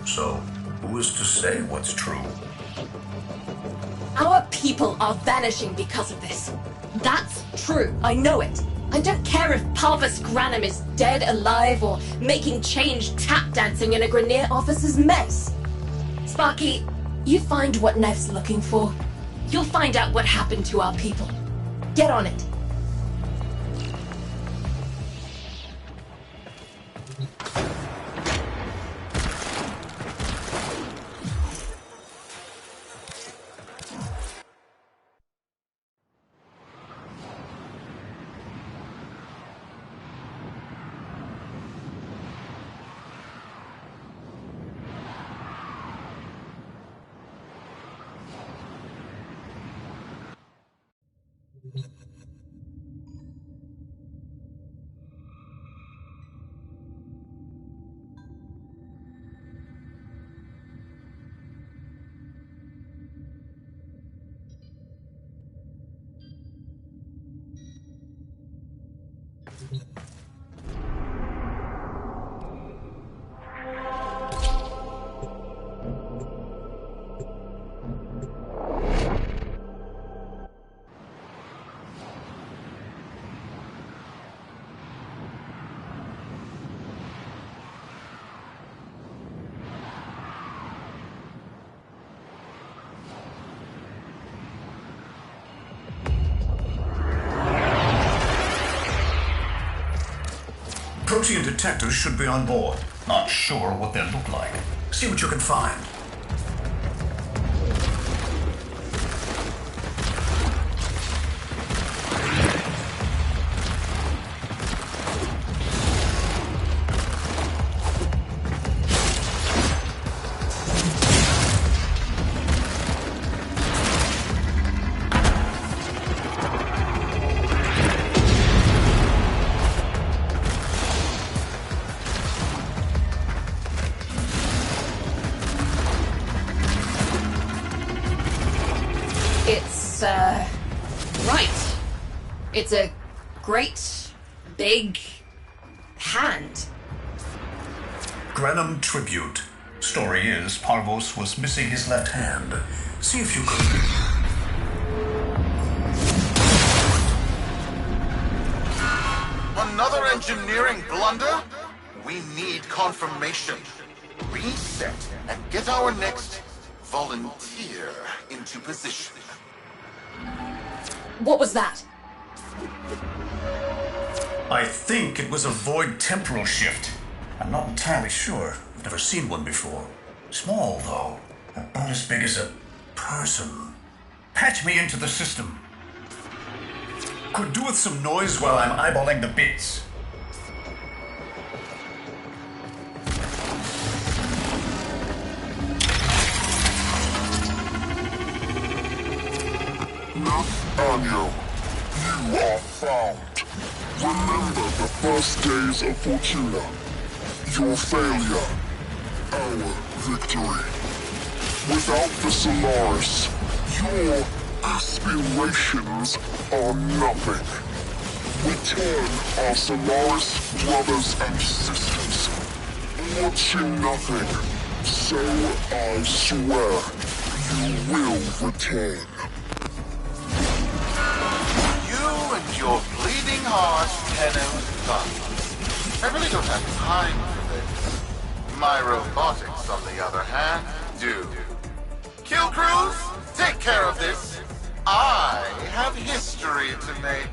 So, who is to say what's true? Our people are vanishing because of this. That's true, I know it. I don't care if Parvus Granum is dead, alive, or making change tap dancing in a Grenier officer's mess. Sparky, you find what Neff's looking for. You'll find out what happened to our people. Get on it. Protean detectives should be on board. Not sure what they'll look like. See what you can find. Right. It's a great, big hand. Granum tribute. Story is, Parvos was missing his left hand. See if you could... Another engineering blunder? We need confirmation. Reset and get our next volunteer into position. What was that? I think it was a void temporal shift. I'm not entirely sure. I've never seen one before. Small, though. About as big as a person. Patch me into the system. Could do with some noise while I'm eyeballing the bits. Nathaniel, you are found. Remember the first days of Fortuna. Your failure, our victory. Without the Solaris, your aspirations are nothing. Return our Solaris brothers and sisters. Watching nothing, so I swear you will return. You and your bleeding heart, Tenno's fun. I really don't have time for this. My robotics, on the other hand, do. Kill crews, take care of this. I have history to make.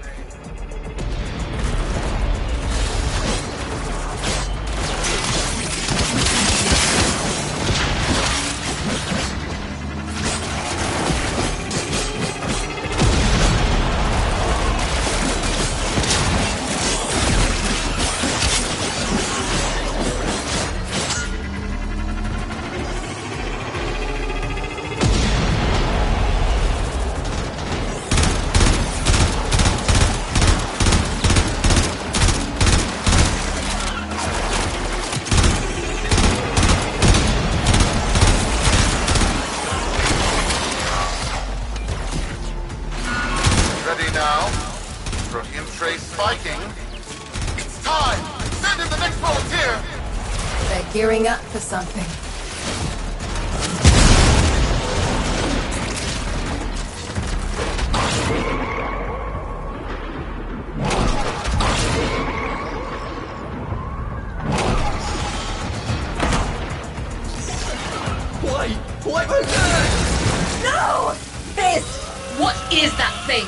Gearing up for something. Why my God? No! This! What is that thing?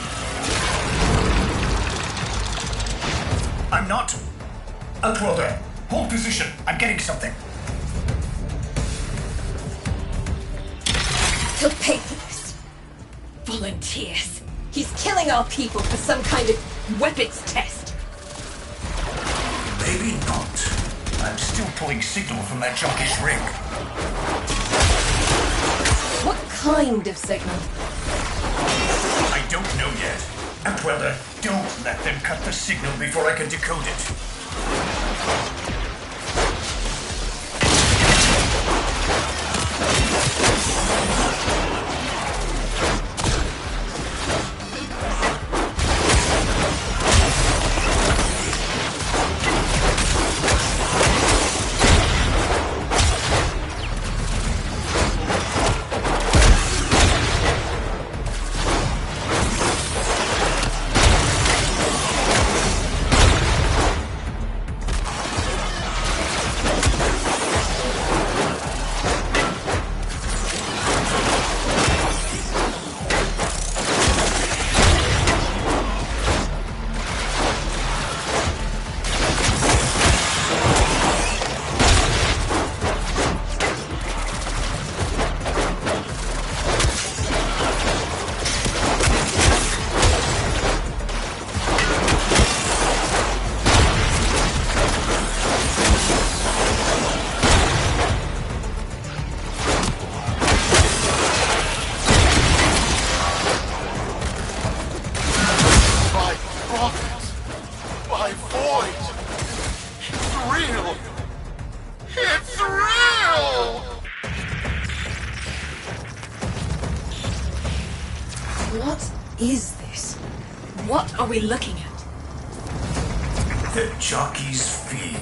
I'm not. Outworlder, hold position. I'm getting something. He'll pay for this. Volunteers. He's killing our people for some kind of weapons test. Maybe not. I'm still pulling signal from that junkish ring. What kind of signal? I don't know yet. Outworlder, don't let them cut the signal before I can decode it. What are we looking at? The jockey's feed.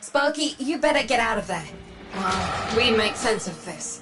Sparky, you better get out of there. While we make sense of this.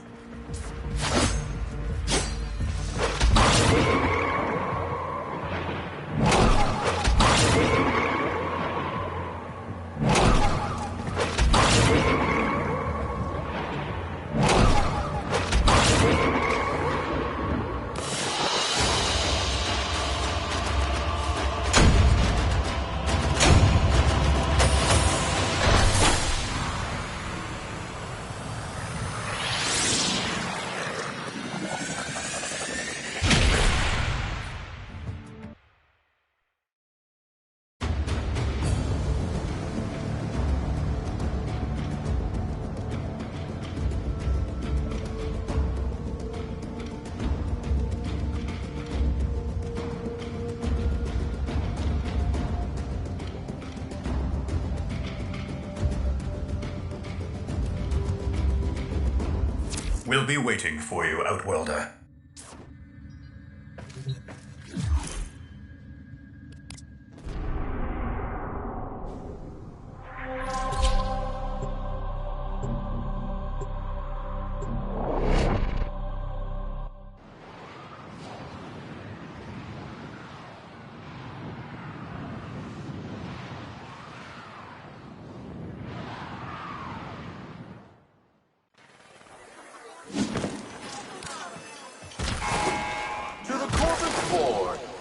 We'll be waiting for you, Outworlder.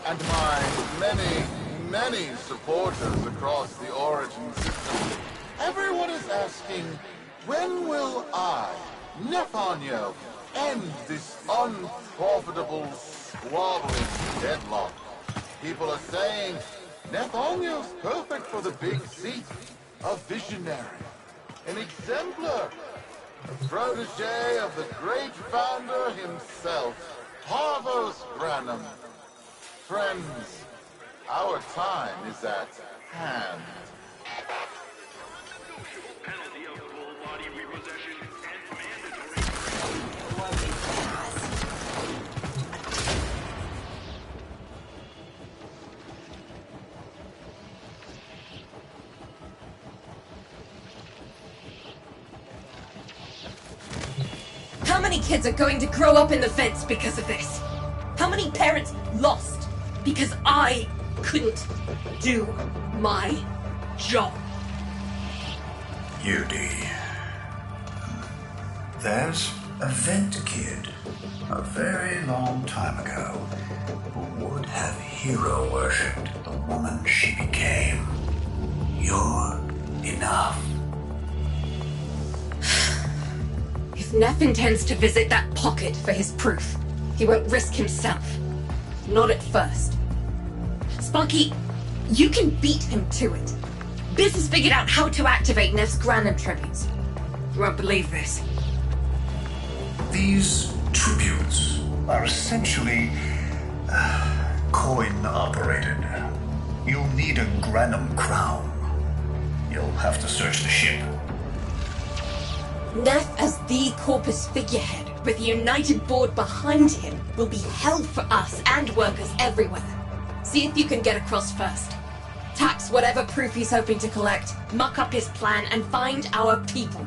And my many supporters across the Origin system. Everyone is asking, when will I, Nefanyo, end this unprofitable, squabbling deadlock? People are saying, Nefanyo's perfect for the big seat. A visionary, an exemplar, a protege of the great founder himself, Parvos Branham. Friends, our time is at hand. How many kids are going to grow up in the fence because of this? How many parents lost because I couldn't do my job? Yudi. There's a vent kid, a very long time ago, who would have hero-worshipped the woman she became. You're enough. If Neff intends to visit that pocket for his proof, he won't risk himself. Not at first. Sparky, you can beat him to it. Biz has figured out how to activate Neff's Granum tributes. You won't believe this. These tributes are essentially coin-operated. You'll need a Granum crown. You'll have to search the ship. Neff as the Corpus figurehead, with the united board behind him, will be hell for us and workers everywhere. See if you can get across first. Tax whatever proof he's hoping to collect, muck up his plan, and find our people.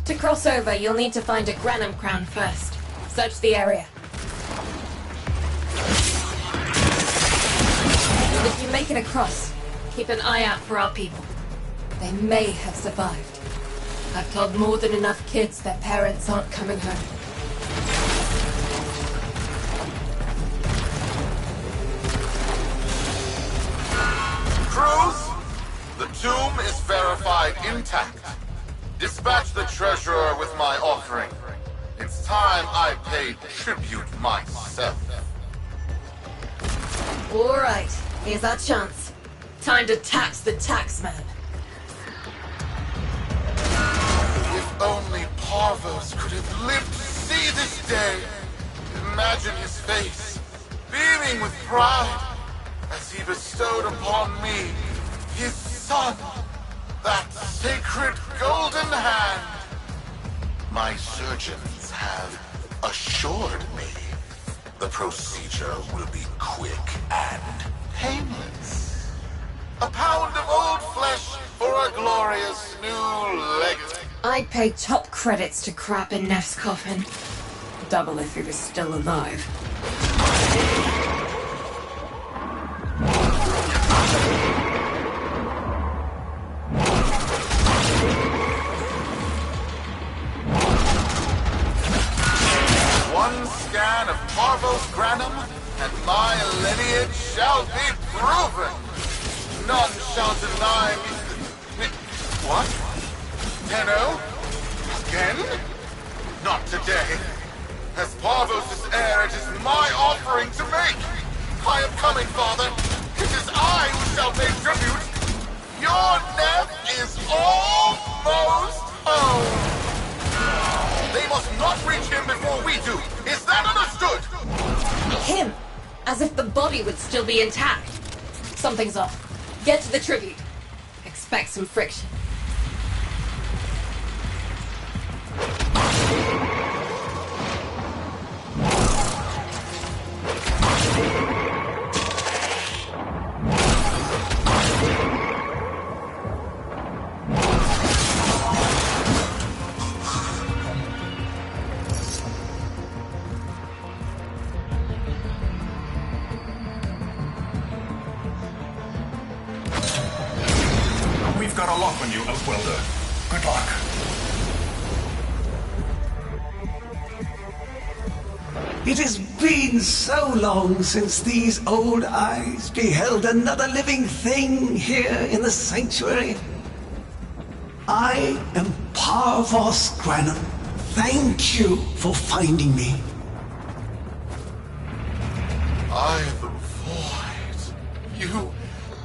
To cross over, you'll need to find a Granum crown first. Search the area. And if you make it across, keep an eye out for our people. They may have survived. I've told more than enough kids their parents aren't coming home. Cruz, the tomb is verified intact. Dispatch the treasurer with my offering. It's time I paid tribute myself. All right, here's our chance. Time to tax the taxman. If only Parvos could have lived to see this day. Imagine his face, beaming with pride, as he bestowed upon me, his son, that sacred golden hand. My surgeons have assured me the procedure will be quick and painless. A pound of old flesh for a glorious new legacy. I'd pay top credits to crap in Neff's coffin. Double if he was still alive. One scan of Parvos Granum, and my lineage shall be proven. None shall deny me. What? Tenno? Again? Not today. As Parvos' heir, it is my offering to make. I am coming, Father. It is I who shall pay tribute. Your Neff is almost home. They must not reach him before we do. Is that understood? Him? As if the body would still be intact. Something's off. Get to the tribute. Expect some friction. We've got a lock on you, Outwelder. Good luck. It has been so long since these old eyes beheld another living thing here in the sanctuary. I am Parvos Granum. Thank you for finding me. I am the void. You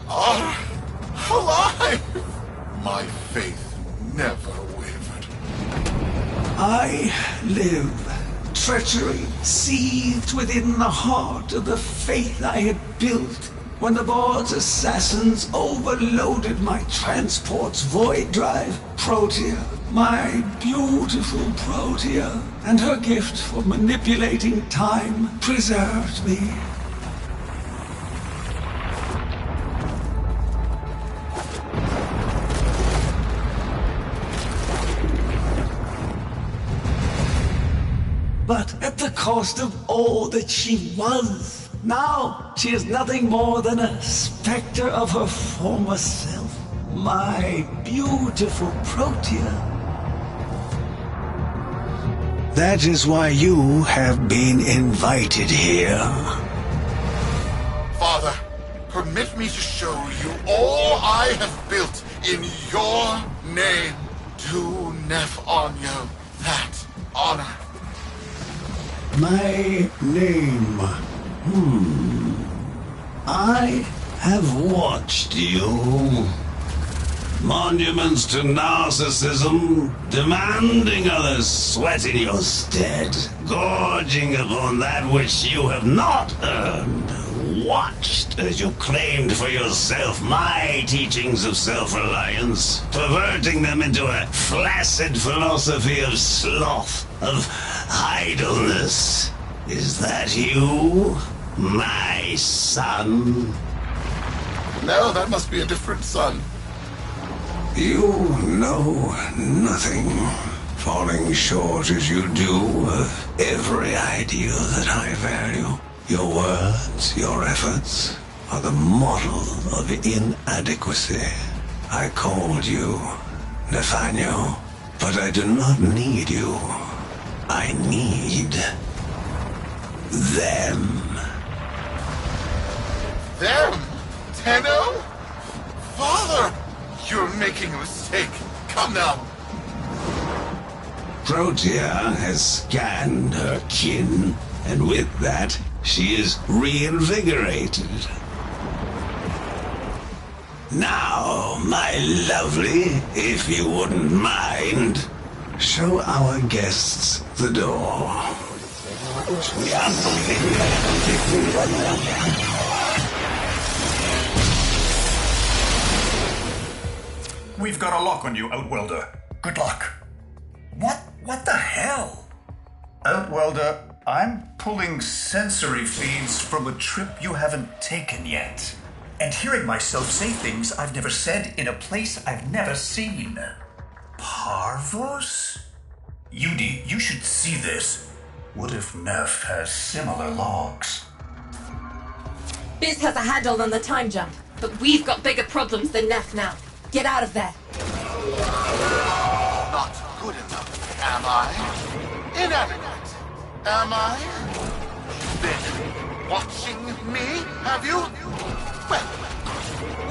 are alive. My faith never wavered. I live. Treachery seethed within the heart of the faith I had built when the board's assassins overloaded my transport's void drive. Protea, my beautiful Protea, and her gift for manipulating time preserved me. But at the cost of all that she was. Now she is nothing more than a specter of her former self. My beautiful Protea. That is why you have been invited here. Father, permit me to show you all I have built in your name. Do Neff Onyo that honor. My name. I have watched you. Monuments to narcissism, demanding others sweat in your stead, gorging upon that which you have not earned. Watched as you claimed for yourself my teachings of self-reliance, perverting them into a flaccid philosophy of sloth, of idleness. Is that you, my son? No, that must be a different son. You know nothing, falling short as you do of every ideal that I value. Your words, your efforts, are the model of inadequacy. I called you Nathaniel, but I do not need you. I need them. Them? Tenno? Father! You're making a mistake. Come now. Protea has scanned her kin, and with that, she is reinvigorated. Now, my lovely, if you wouldn't mind, show our guests the door. We've got a lock on you, Outwelder. Good luck. What the hell? Outwelder, I'm pulling sensory feeds from a trip you haven't taken yet. And hearing myself say things I've never said in a place I've never seen. Parvos? Yudi, you should see this. What if Neff has similar logs? Biz has a handle on the time jump, but we've got bigger problems than Neff now. Get out of there. Not good enough, am I? Inadequate, am I? Been watching me, have you? Well,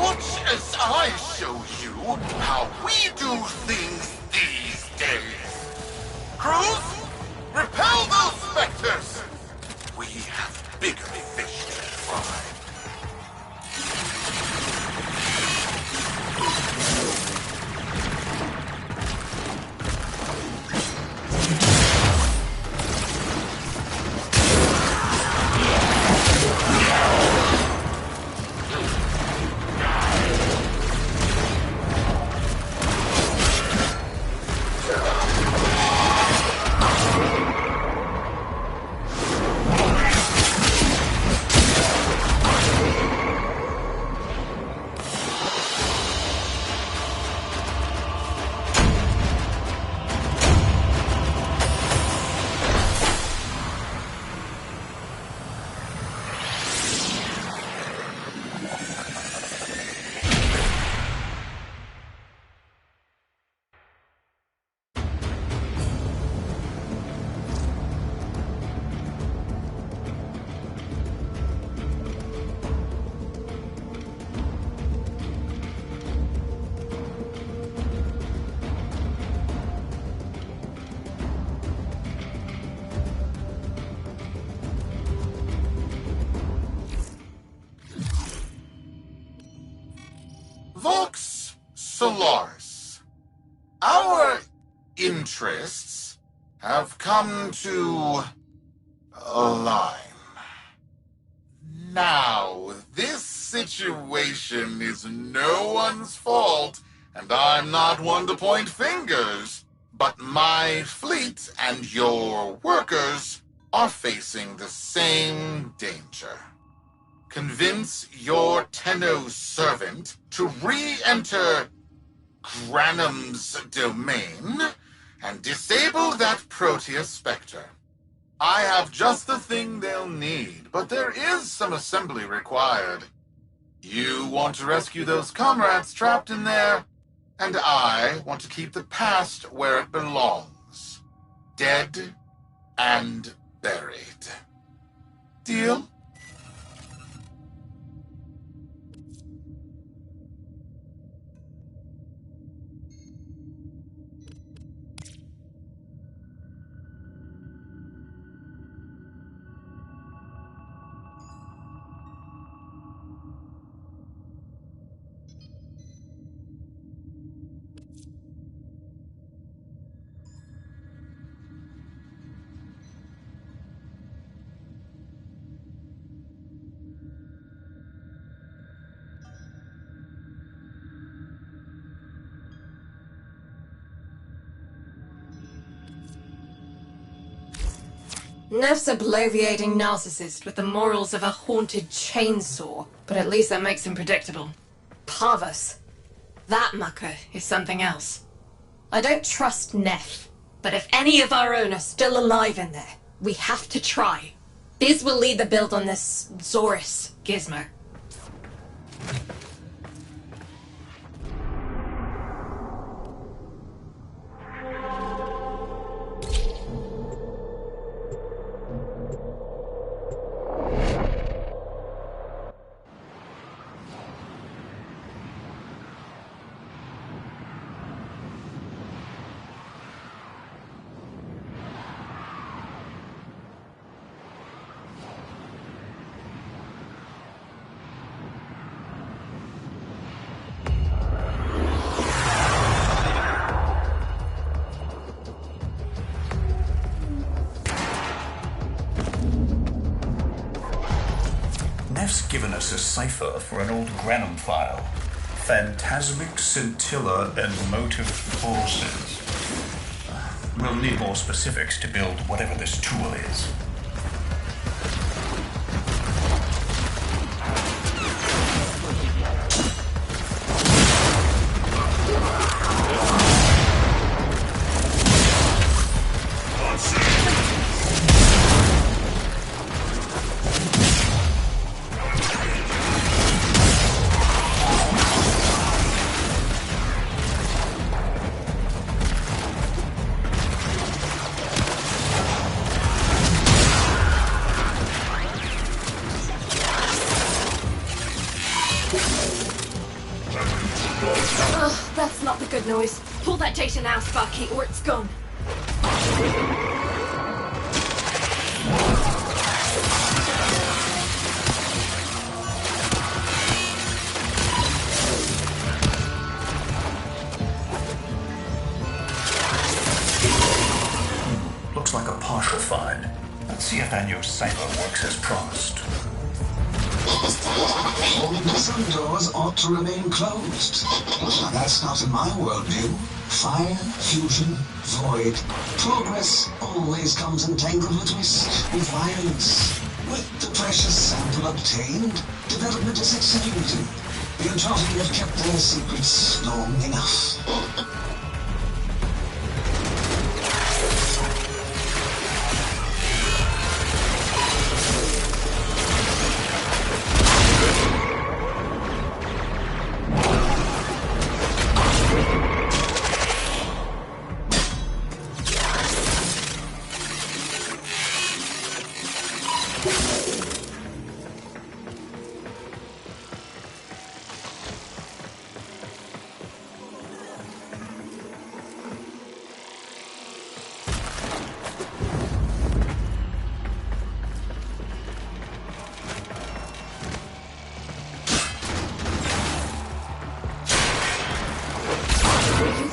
watch as I show you how we do things these days. Crews, repel those specters! We have bigger fish to fry. Vox Solaris. Our interests have come to align. Now, this situation is no one's fault, and I'm not one to point fingers, but my fleet and your workers are facing the same danger. Convince your Tenno servant to re-enter Granum's domain and disable that Proteus Spectre. I have just the thing they'll need, but there is some assembly required. You want to rescue those comrades trapped in there, and I want to keep the past where it belongs. Dead and buried. Deal? Neff's a bloviating narcissist with the morals of a haunted chainsaw, but at least that makes him predictable. Parvus. That mucker is something else. I don't trust Neff, but if any of our own are still alive in there, we have to try. Biz will lead the build on this Zorus gizmo. Neff's given us a cipher for an old Granum file. Phantasmic scintilla and motive forces. We'll need more specifics to build whatever this tool is. good noise. Pull that data now, Sparky, or it's gone. Looks like a partial find. Let's see if that new cipher works as promised. Some doors ought to remain closed. That's not in my worldview. Fire, fusion, void. Progress always comes entangled with risk, with violence. With the precious sample obtained, development is accelerating. The Entropi have kept their secrets long enough.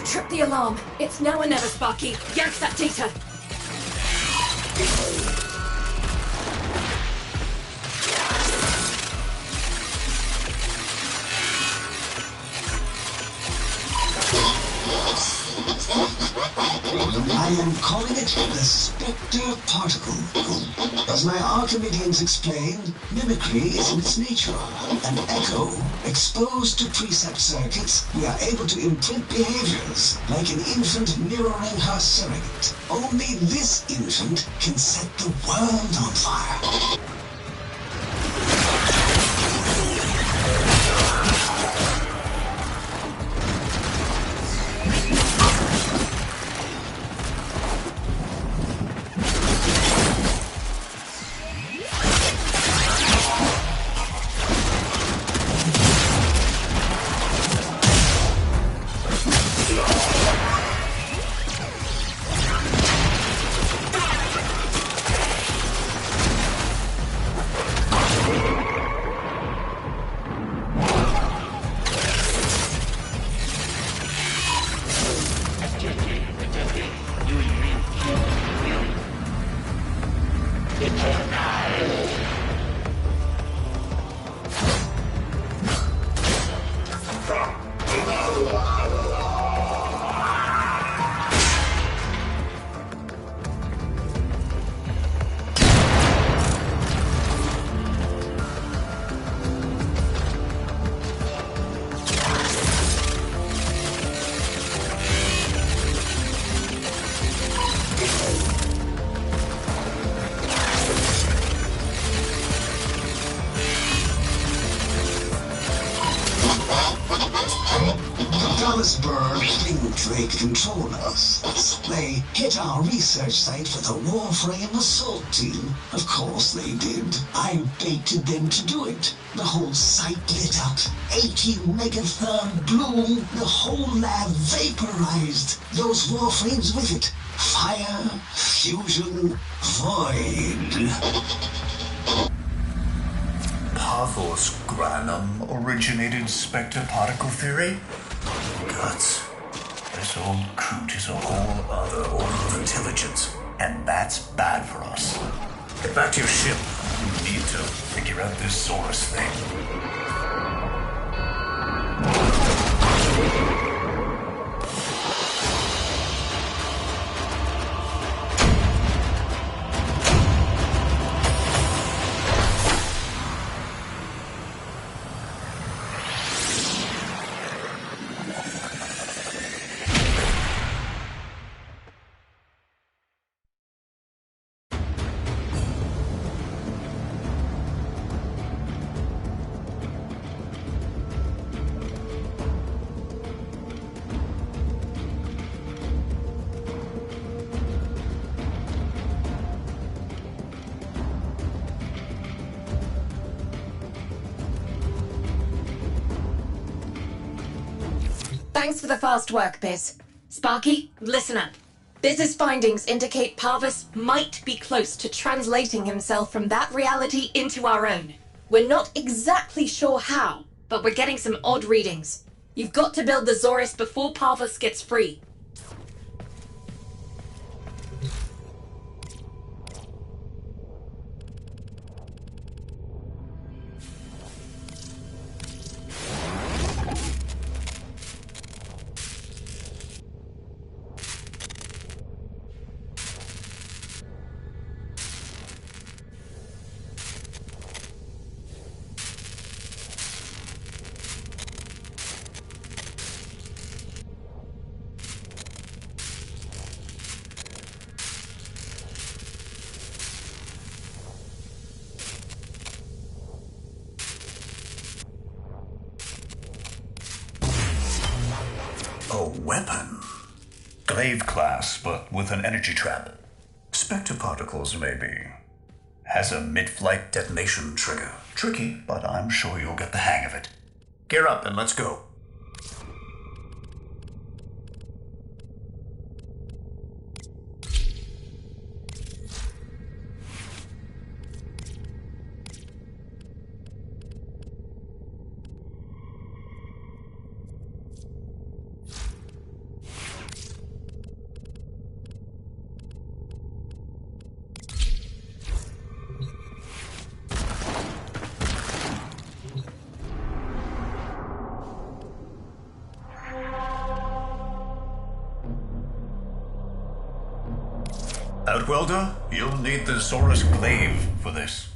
Trip the alarm. It's now or never, Sparky. Yank that data. I am calling it the Spectre Particle. As my Archimedeans explained, mimicry is in its nature. An echo, exposed to precept circuits, we are able to imprint behaviors, like an infant mirroring her surrogate. Only this infant can set the world on fire. They control us. They hit our research site for the Warframe assault team. Of course they did. I baited them to do it. The whole site lit up. 80 megatherm bloom. The whole lab vaporized. Those Warframes with it. Fire, fusion, void. Pathos Granum originated Spectre particle theory? Guts. This old coot is a whole other order of intelligence, and that's bad for us. Get back to your ship. You need to figure out this Saurus thing. Thanks for the fast work, Biz. Sparky, listen up. Biz's findings indicate Parvus might be close to translating himself from that reality into our own. We're not exactly sure how, but we're getting some odd readings. You've got to build the Zorus before Parvus gets free. A weapon? Glaive class, but with an energy trap. Spectre particles, maybe. Has a mid-flight detonation trigger. Tricky, but I'm sure you'll get the hang of it. Gear up and let's go. Outwelder, you'll need the Zorus Glaive for this.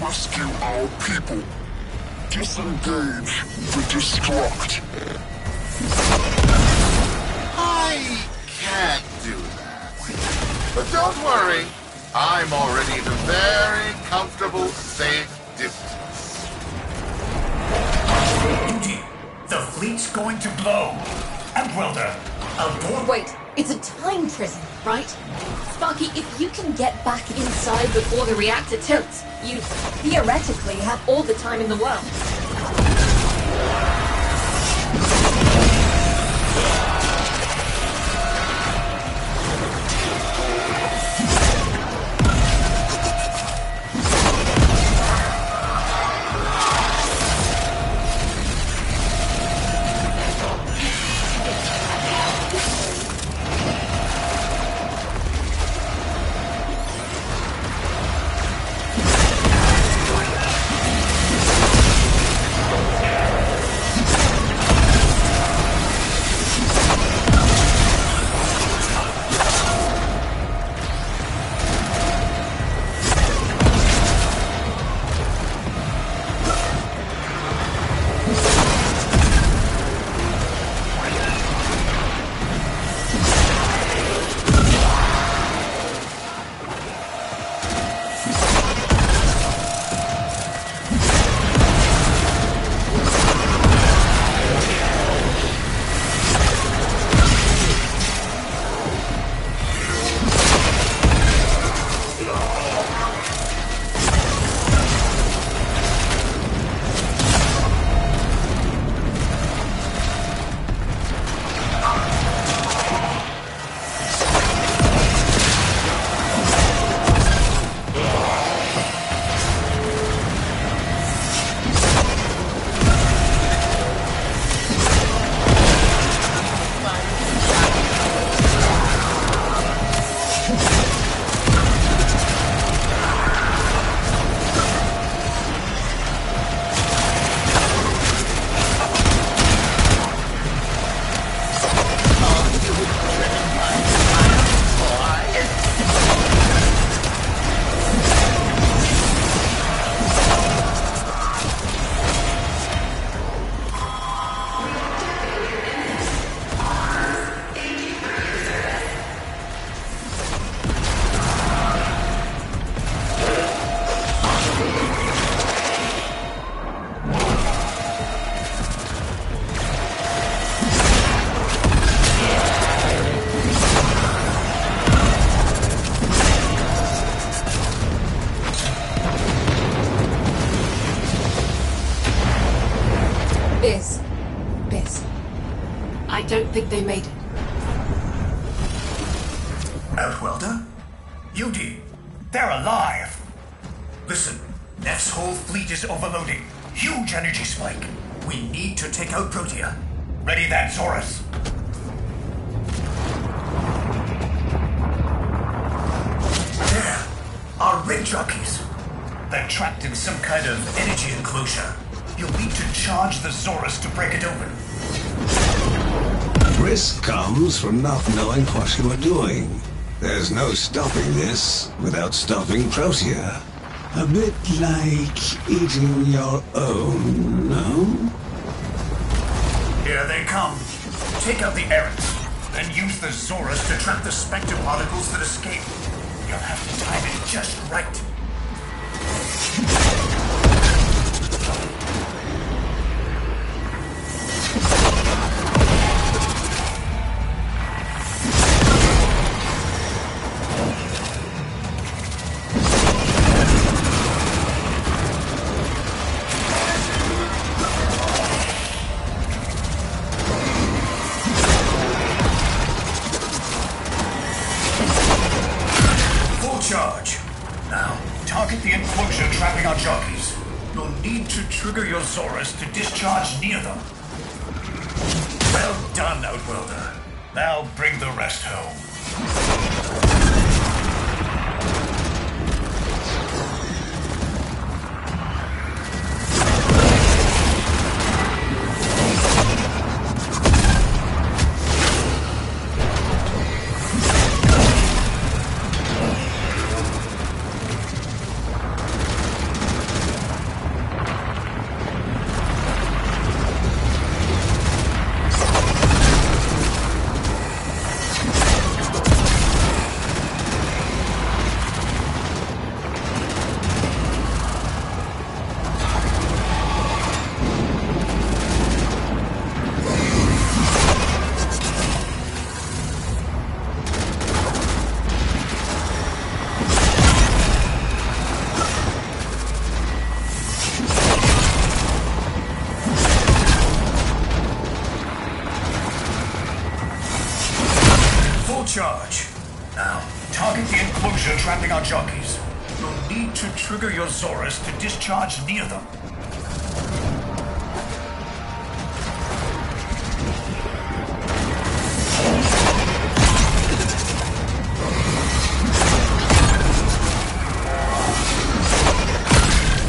Rescue our people. Disengage the destruct. I can't do that. But don't worry, I'm already at a very comfortable, safe distance. Duty, the fleet's going to blow. Outwelder, aboard. Wait, it's a time prison, right? Sparky, if you can get back inside before the reactor tilts, you theoretically have all the time in the world. I don't think they made it. Outwelder? Yudi, they're alive! Listen, Neff's whole fleet is overloading. Huge energy spike. We need to take out Protea. Ready that, Zorus. There, our rig jockeys. They're trapped in some kind of energy enclosure. You'll need to charge the Zorus to break it open. Risk comes from not knowing what you are doing. There's no stopping this without stopping Protea. A bit like eating your own, no? Here they come. Take out the errants, then use the Zorus to trap the spectre particles that escape. You'll have to time it just right. Charge. Now, target the enclosure trapping our jockeys. You'll need to trigger your Zorus to discharge near them. Well done, Outwelder. Now bring the rest home. Charge. Now, target the enclosure trapping our jockeys. You'll need to trigger your Zorus to discharge near them.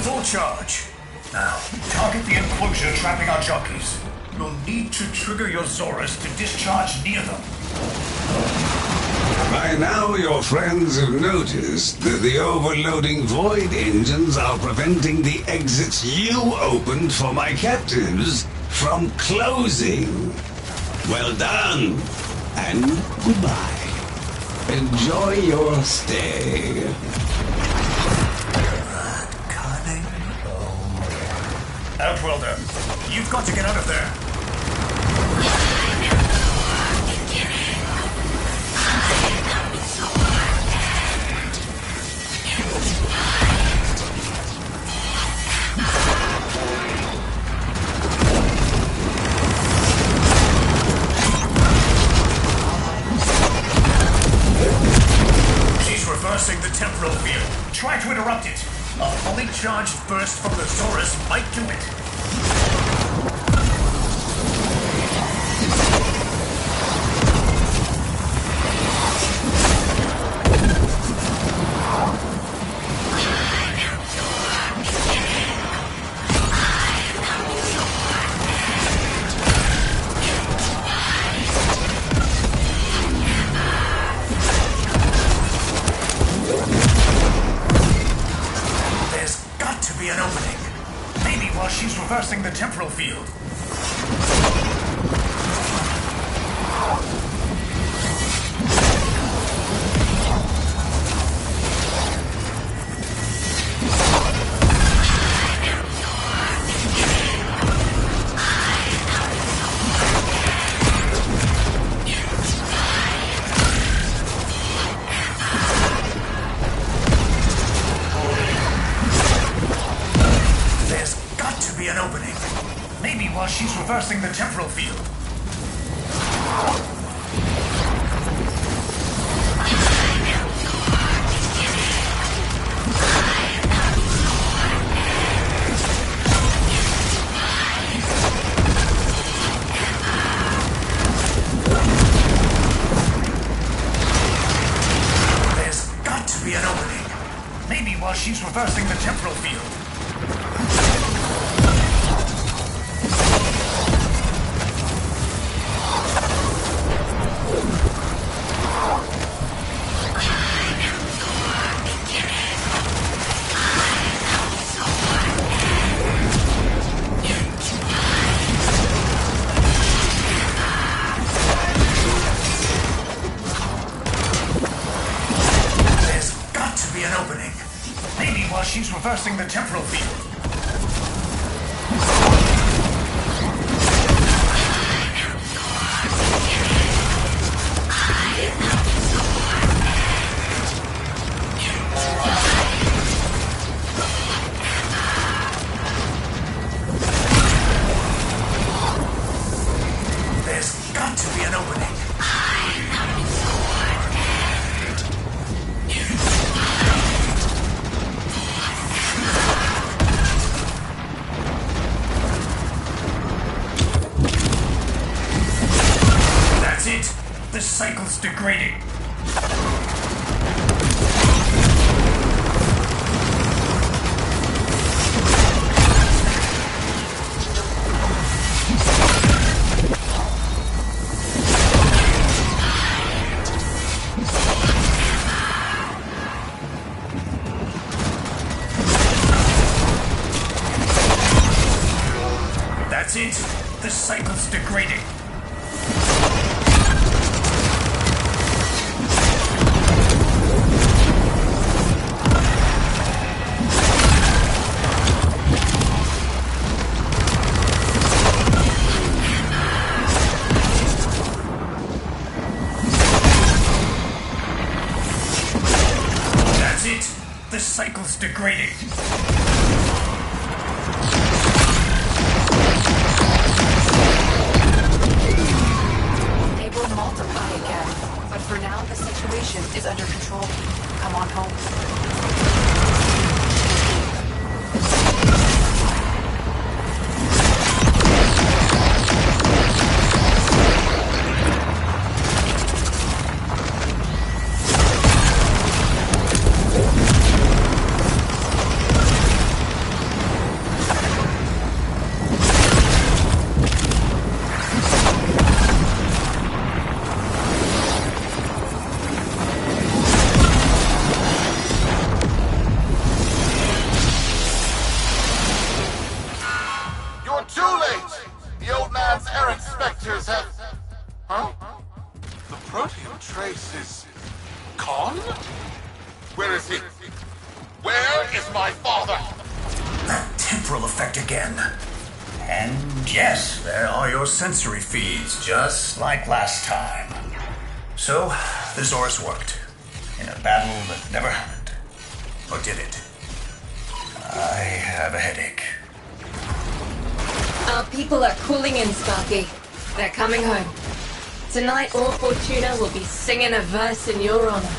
Full charge. Now, target the enclosure trapping our jockeys. You'll need to trigger your Zorus to discharge near them. By now, your friends have noticed that the overloading void engines are preventing the exits you opened for my captives from closing. Well done, and goodbye. Enjoy your stay. Outwelder, you've got to get out of there. Reversing the temporal field. Try to interrupt it. A fully charged burst from the Zorus might do it. An opening. Maybe while she's reversing the temporal field. An opening. Maybe while she's reversing the temporal field. She's reversing the temporal field. There's got to be an opening. The cycle's degrading. That's it. The cycle's degrading. The cycle's degrading. They will multiply again, but for now the situation is under control. Come on home. Sensory feeds, just like last time. So, the Zorus worked. In a battle that never happened. Or did it? I have a headache. Our people are cooling in, Sparky. They're coming home. Tonight, all Fortuna will be singing a verse in your honor.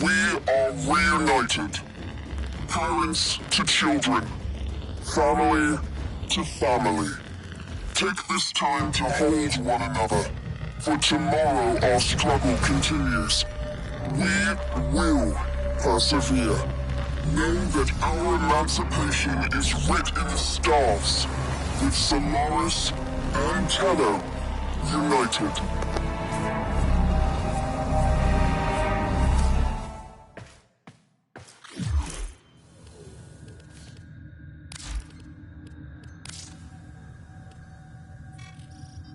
We are reunited. Parents to children. Family to family. Take this time to hold one another. For tomorrow our struggle continues. We will persevere. Know that our emancipation is writ in the stars, with Solaris and Tenno united.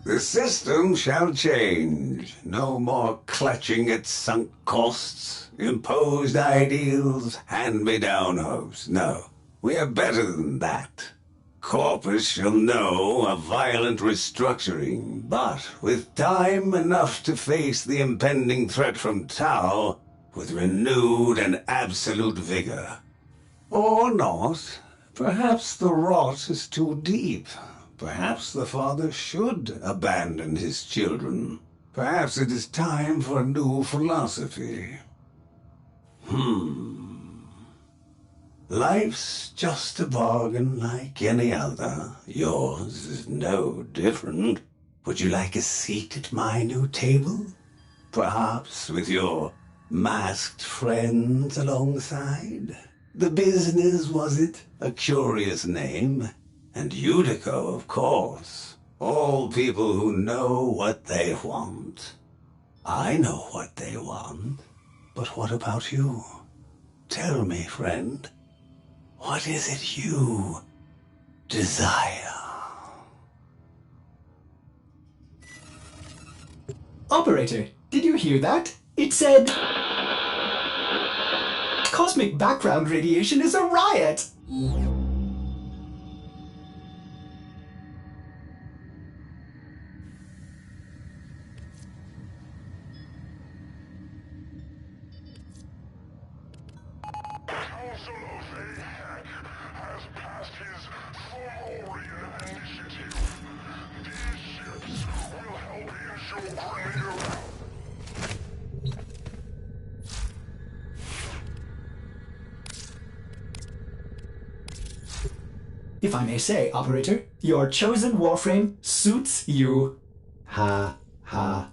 The system shall change. No more clutching at sunk costs, imposed ideals, hand-me-down hopes. No, we are better than that. Corpus shall know a violent restructuring, but with time enough to face the impending threat from Tau with renewed and absolute vigor. Or not. Perhaps the rot is too deep. Perhaps the father should abandon his children. Perhaps it is time for a new philosophy. Life's just a bargain like any other. Yours is no different. Would you like a seat at my new table? Perhaps with your masked friends alongside? The business, was it? A curious name. And Utico, of course. All people who know what they want. I know what they want. But what about you? Tell me, friend. What is it you desire? Operator, did you hear that? It said... Cosmic background radiation is a riot! If I may say, Operator, your chosen warframe suits you. Ha, ha.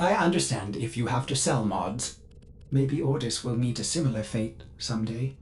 I understand if you have to sell mods. Maybe Ordis will meet a similar fate someday.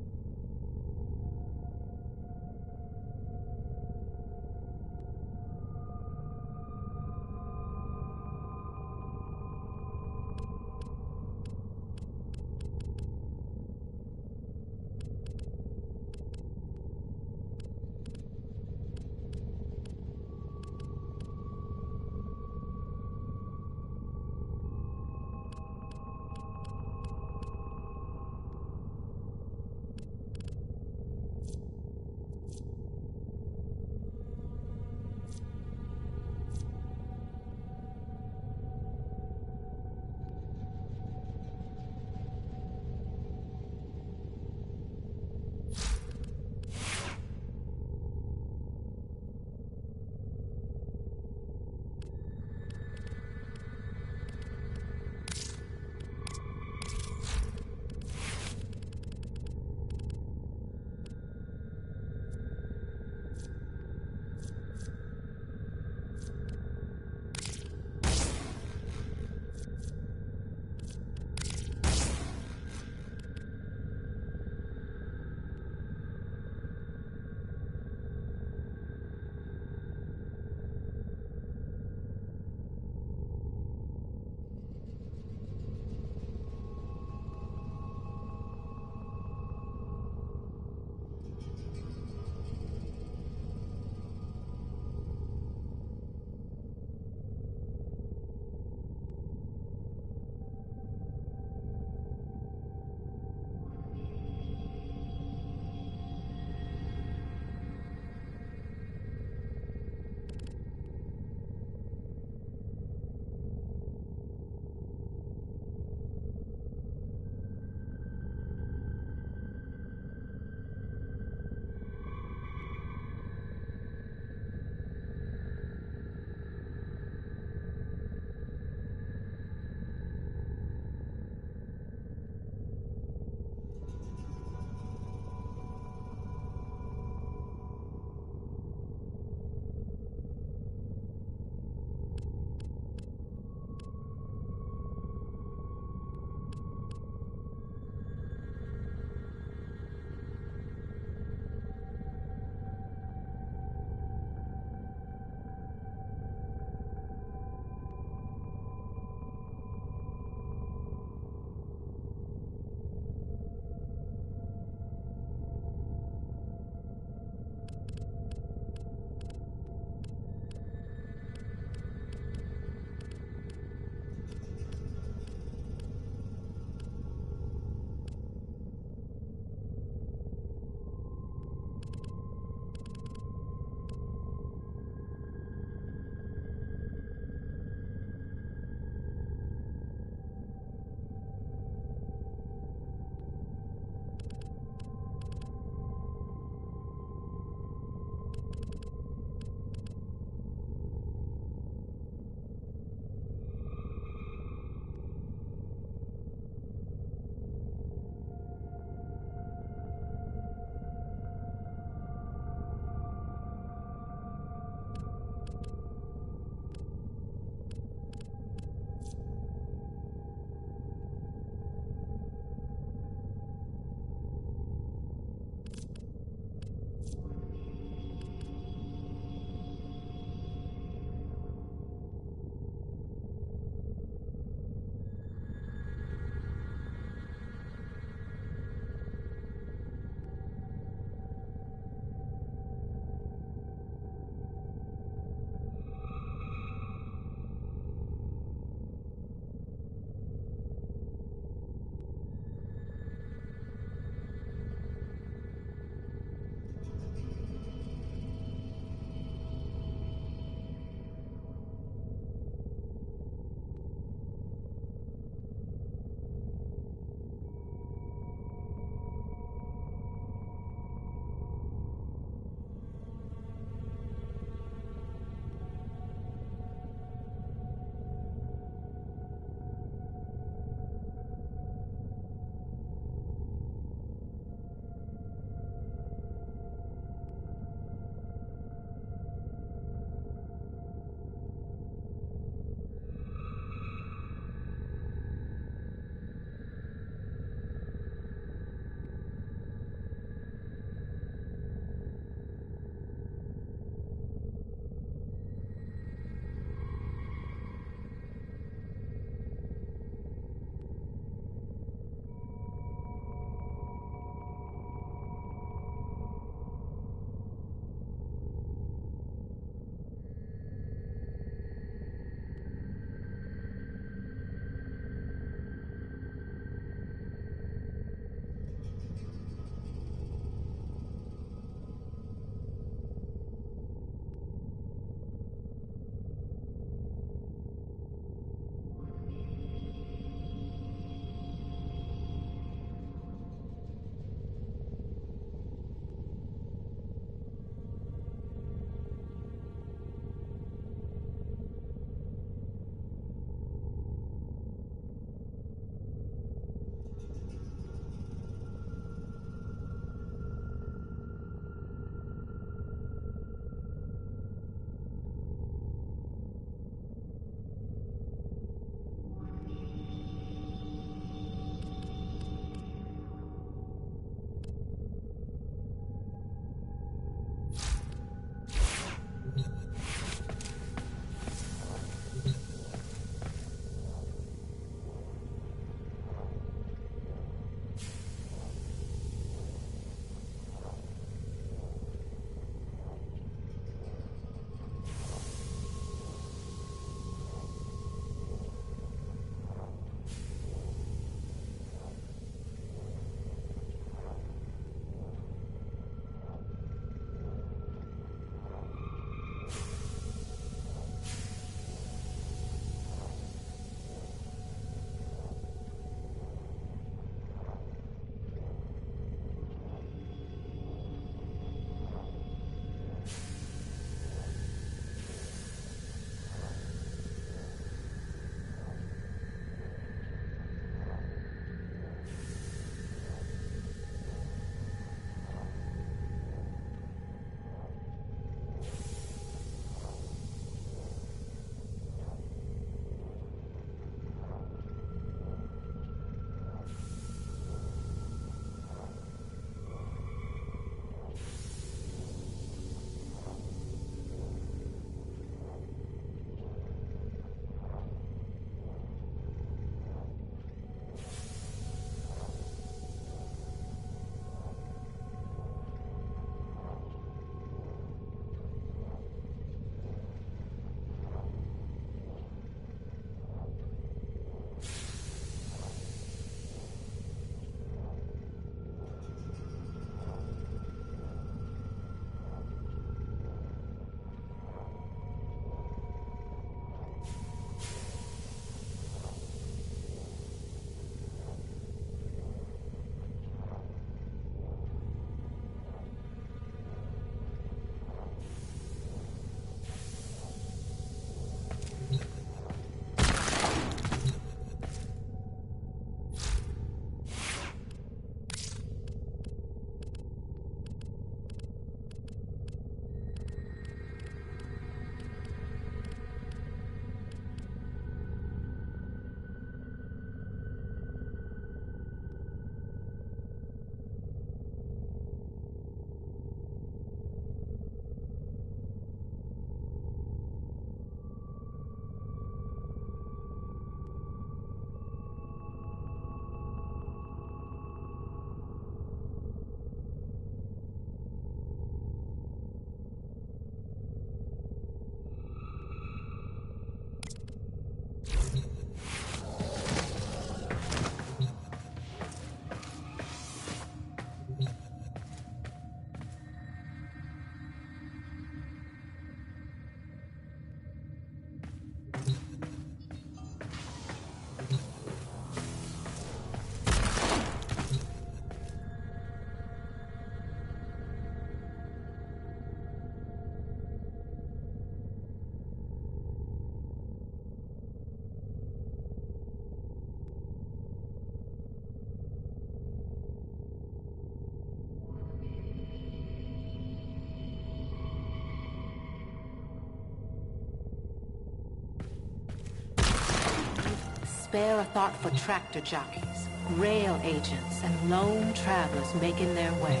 spare a thought for tractor jockeys, rail agents, and lone travelers making their way,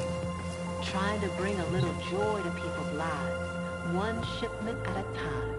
trying to bring a little joy to people's lives, one shipment at a time.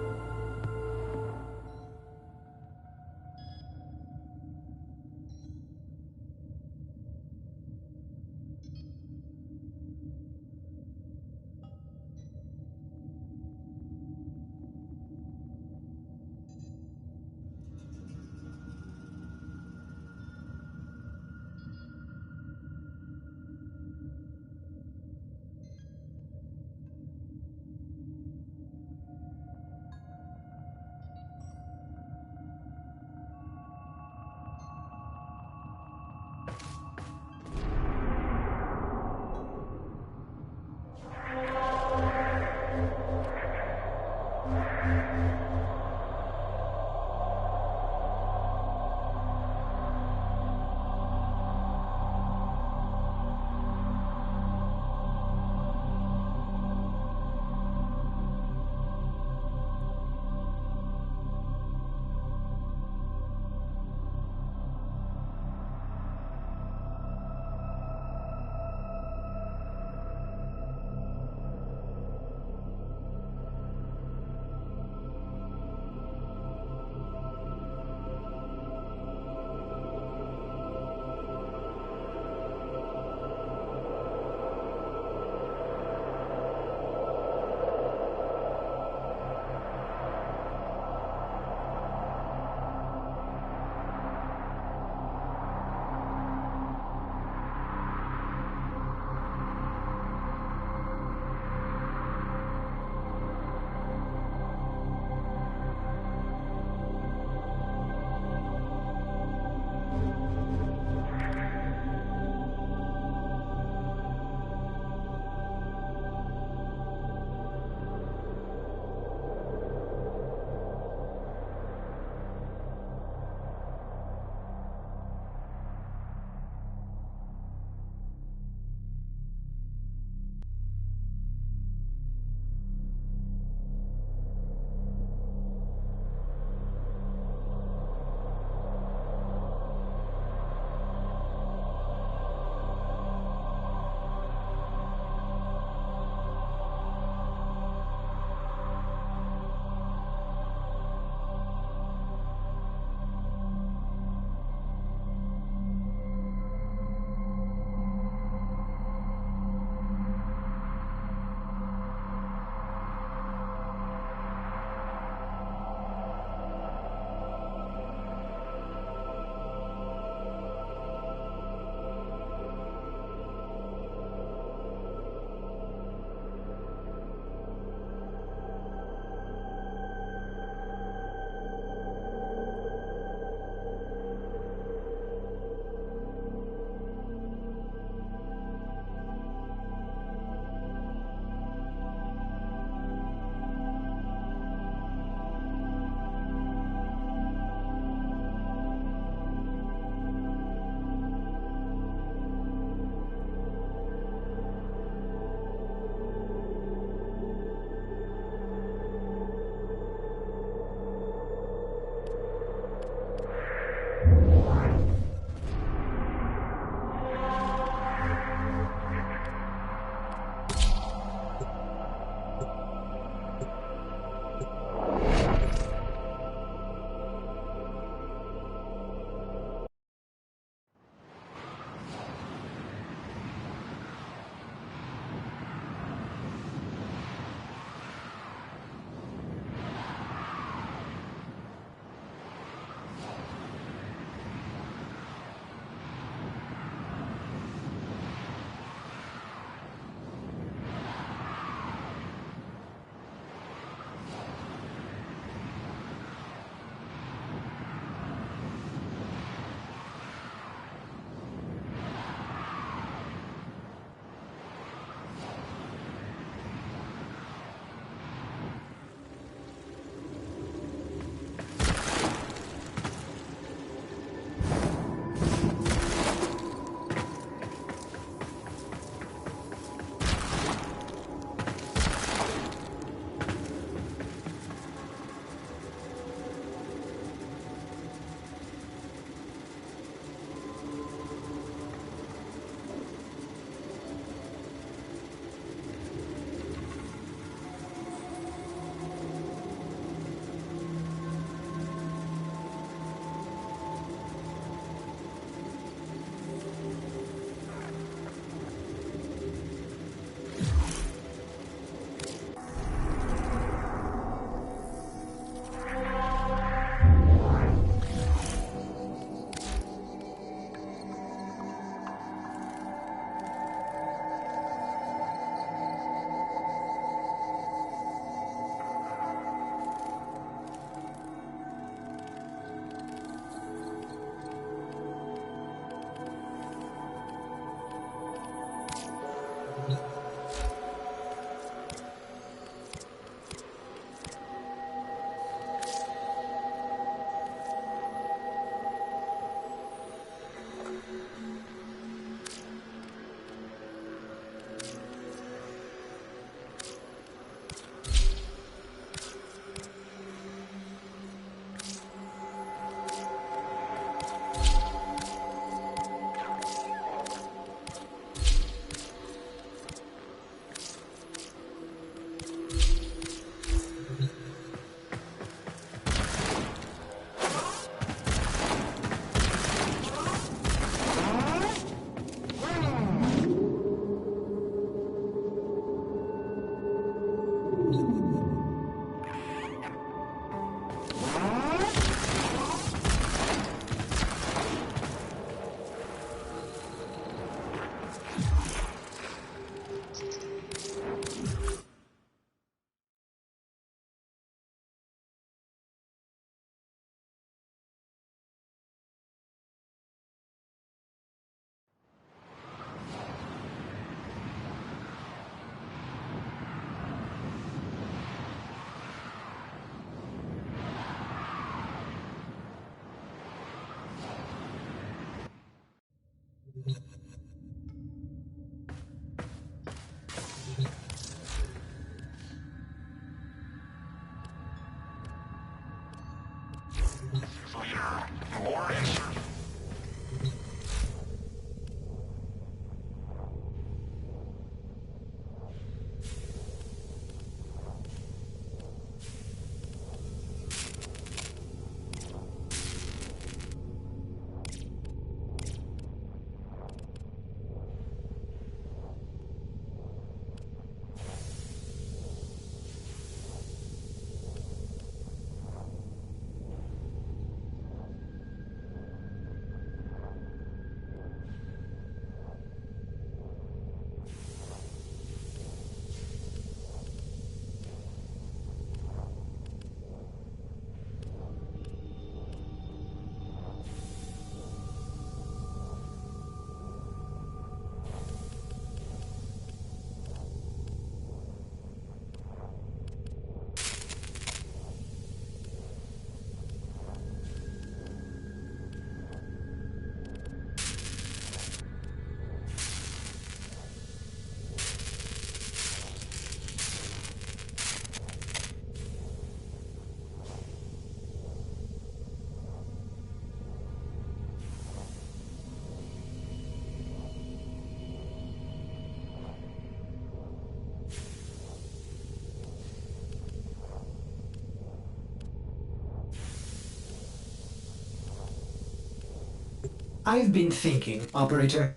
I've been thinking, Operator.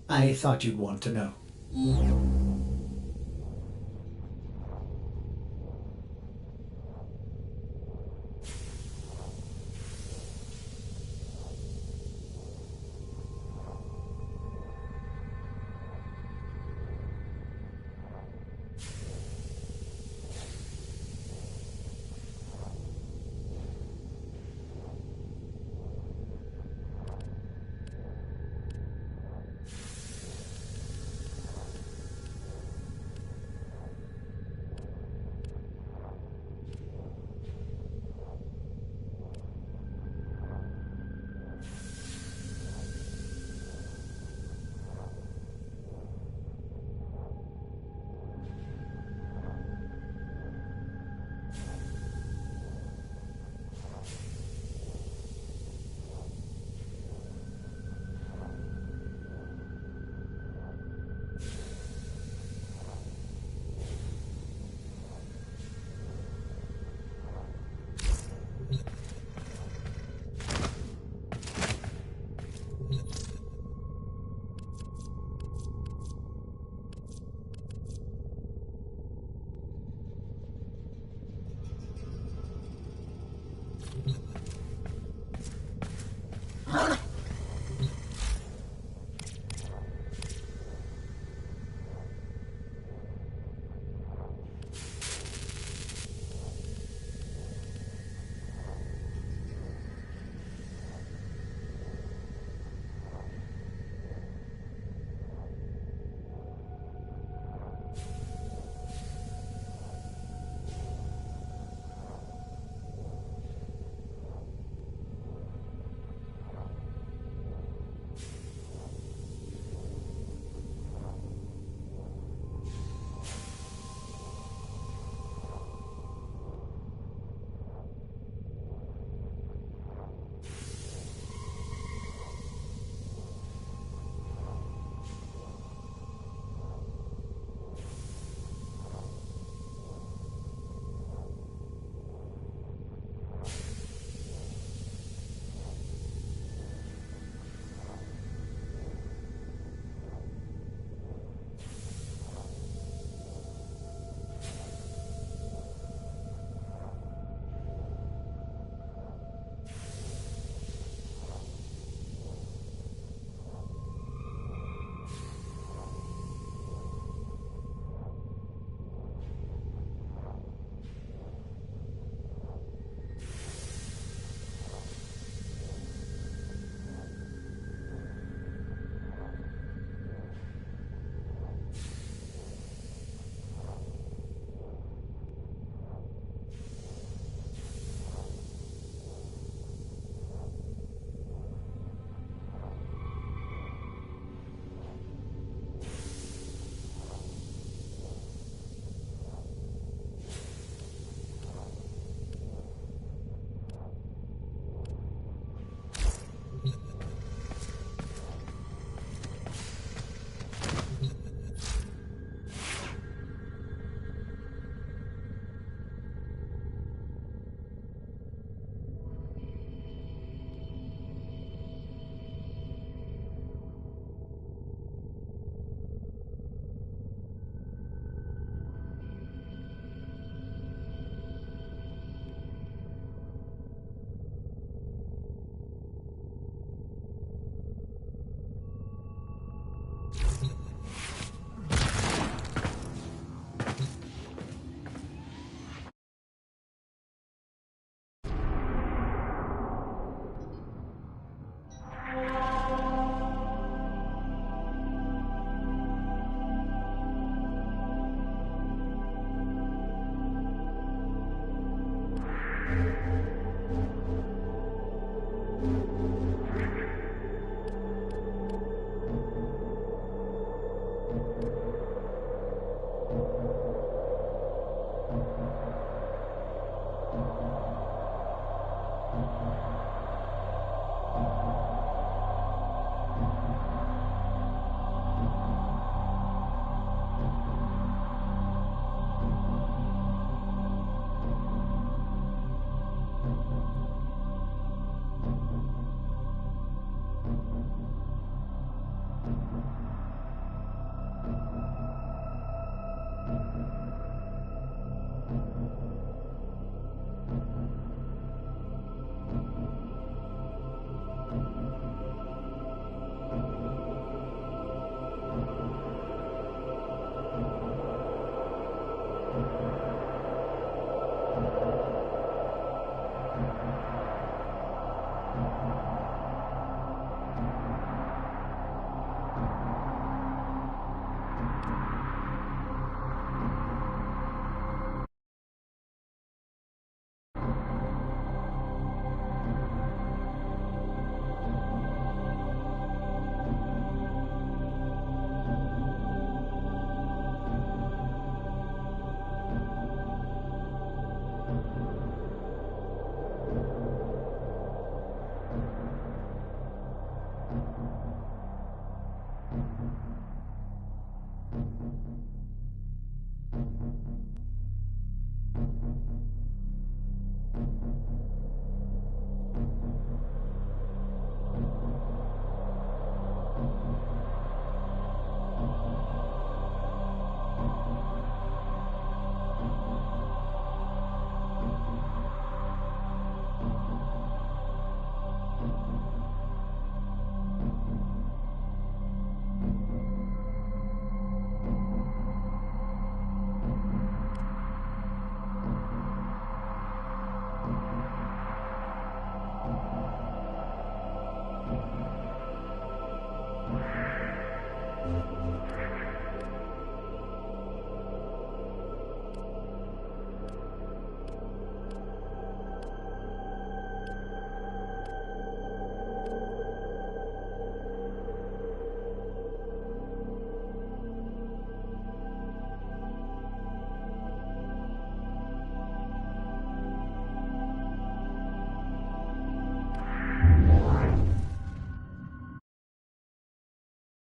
I thought you'd want to know.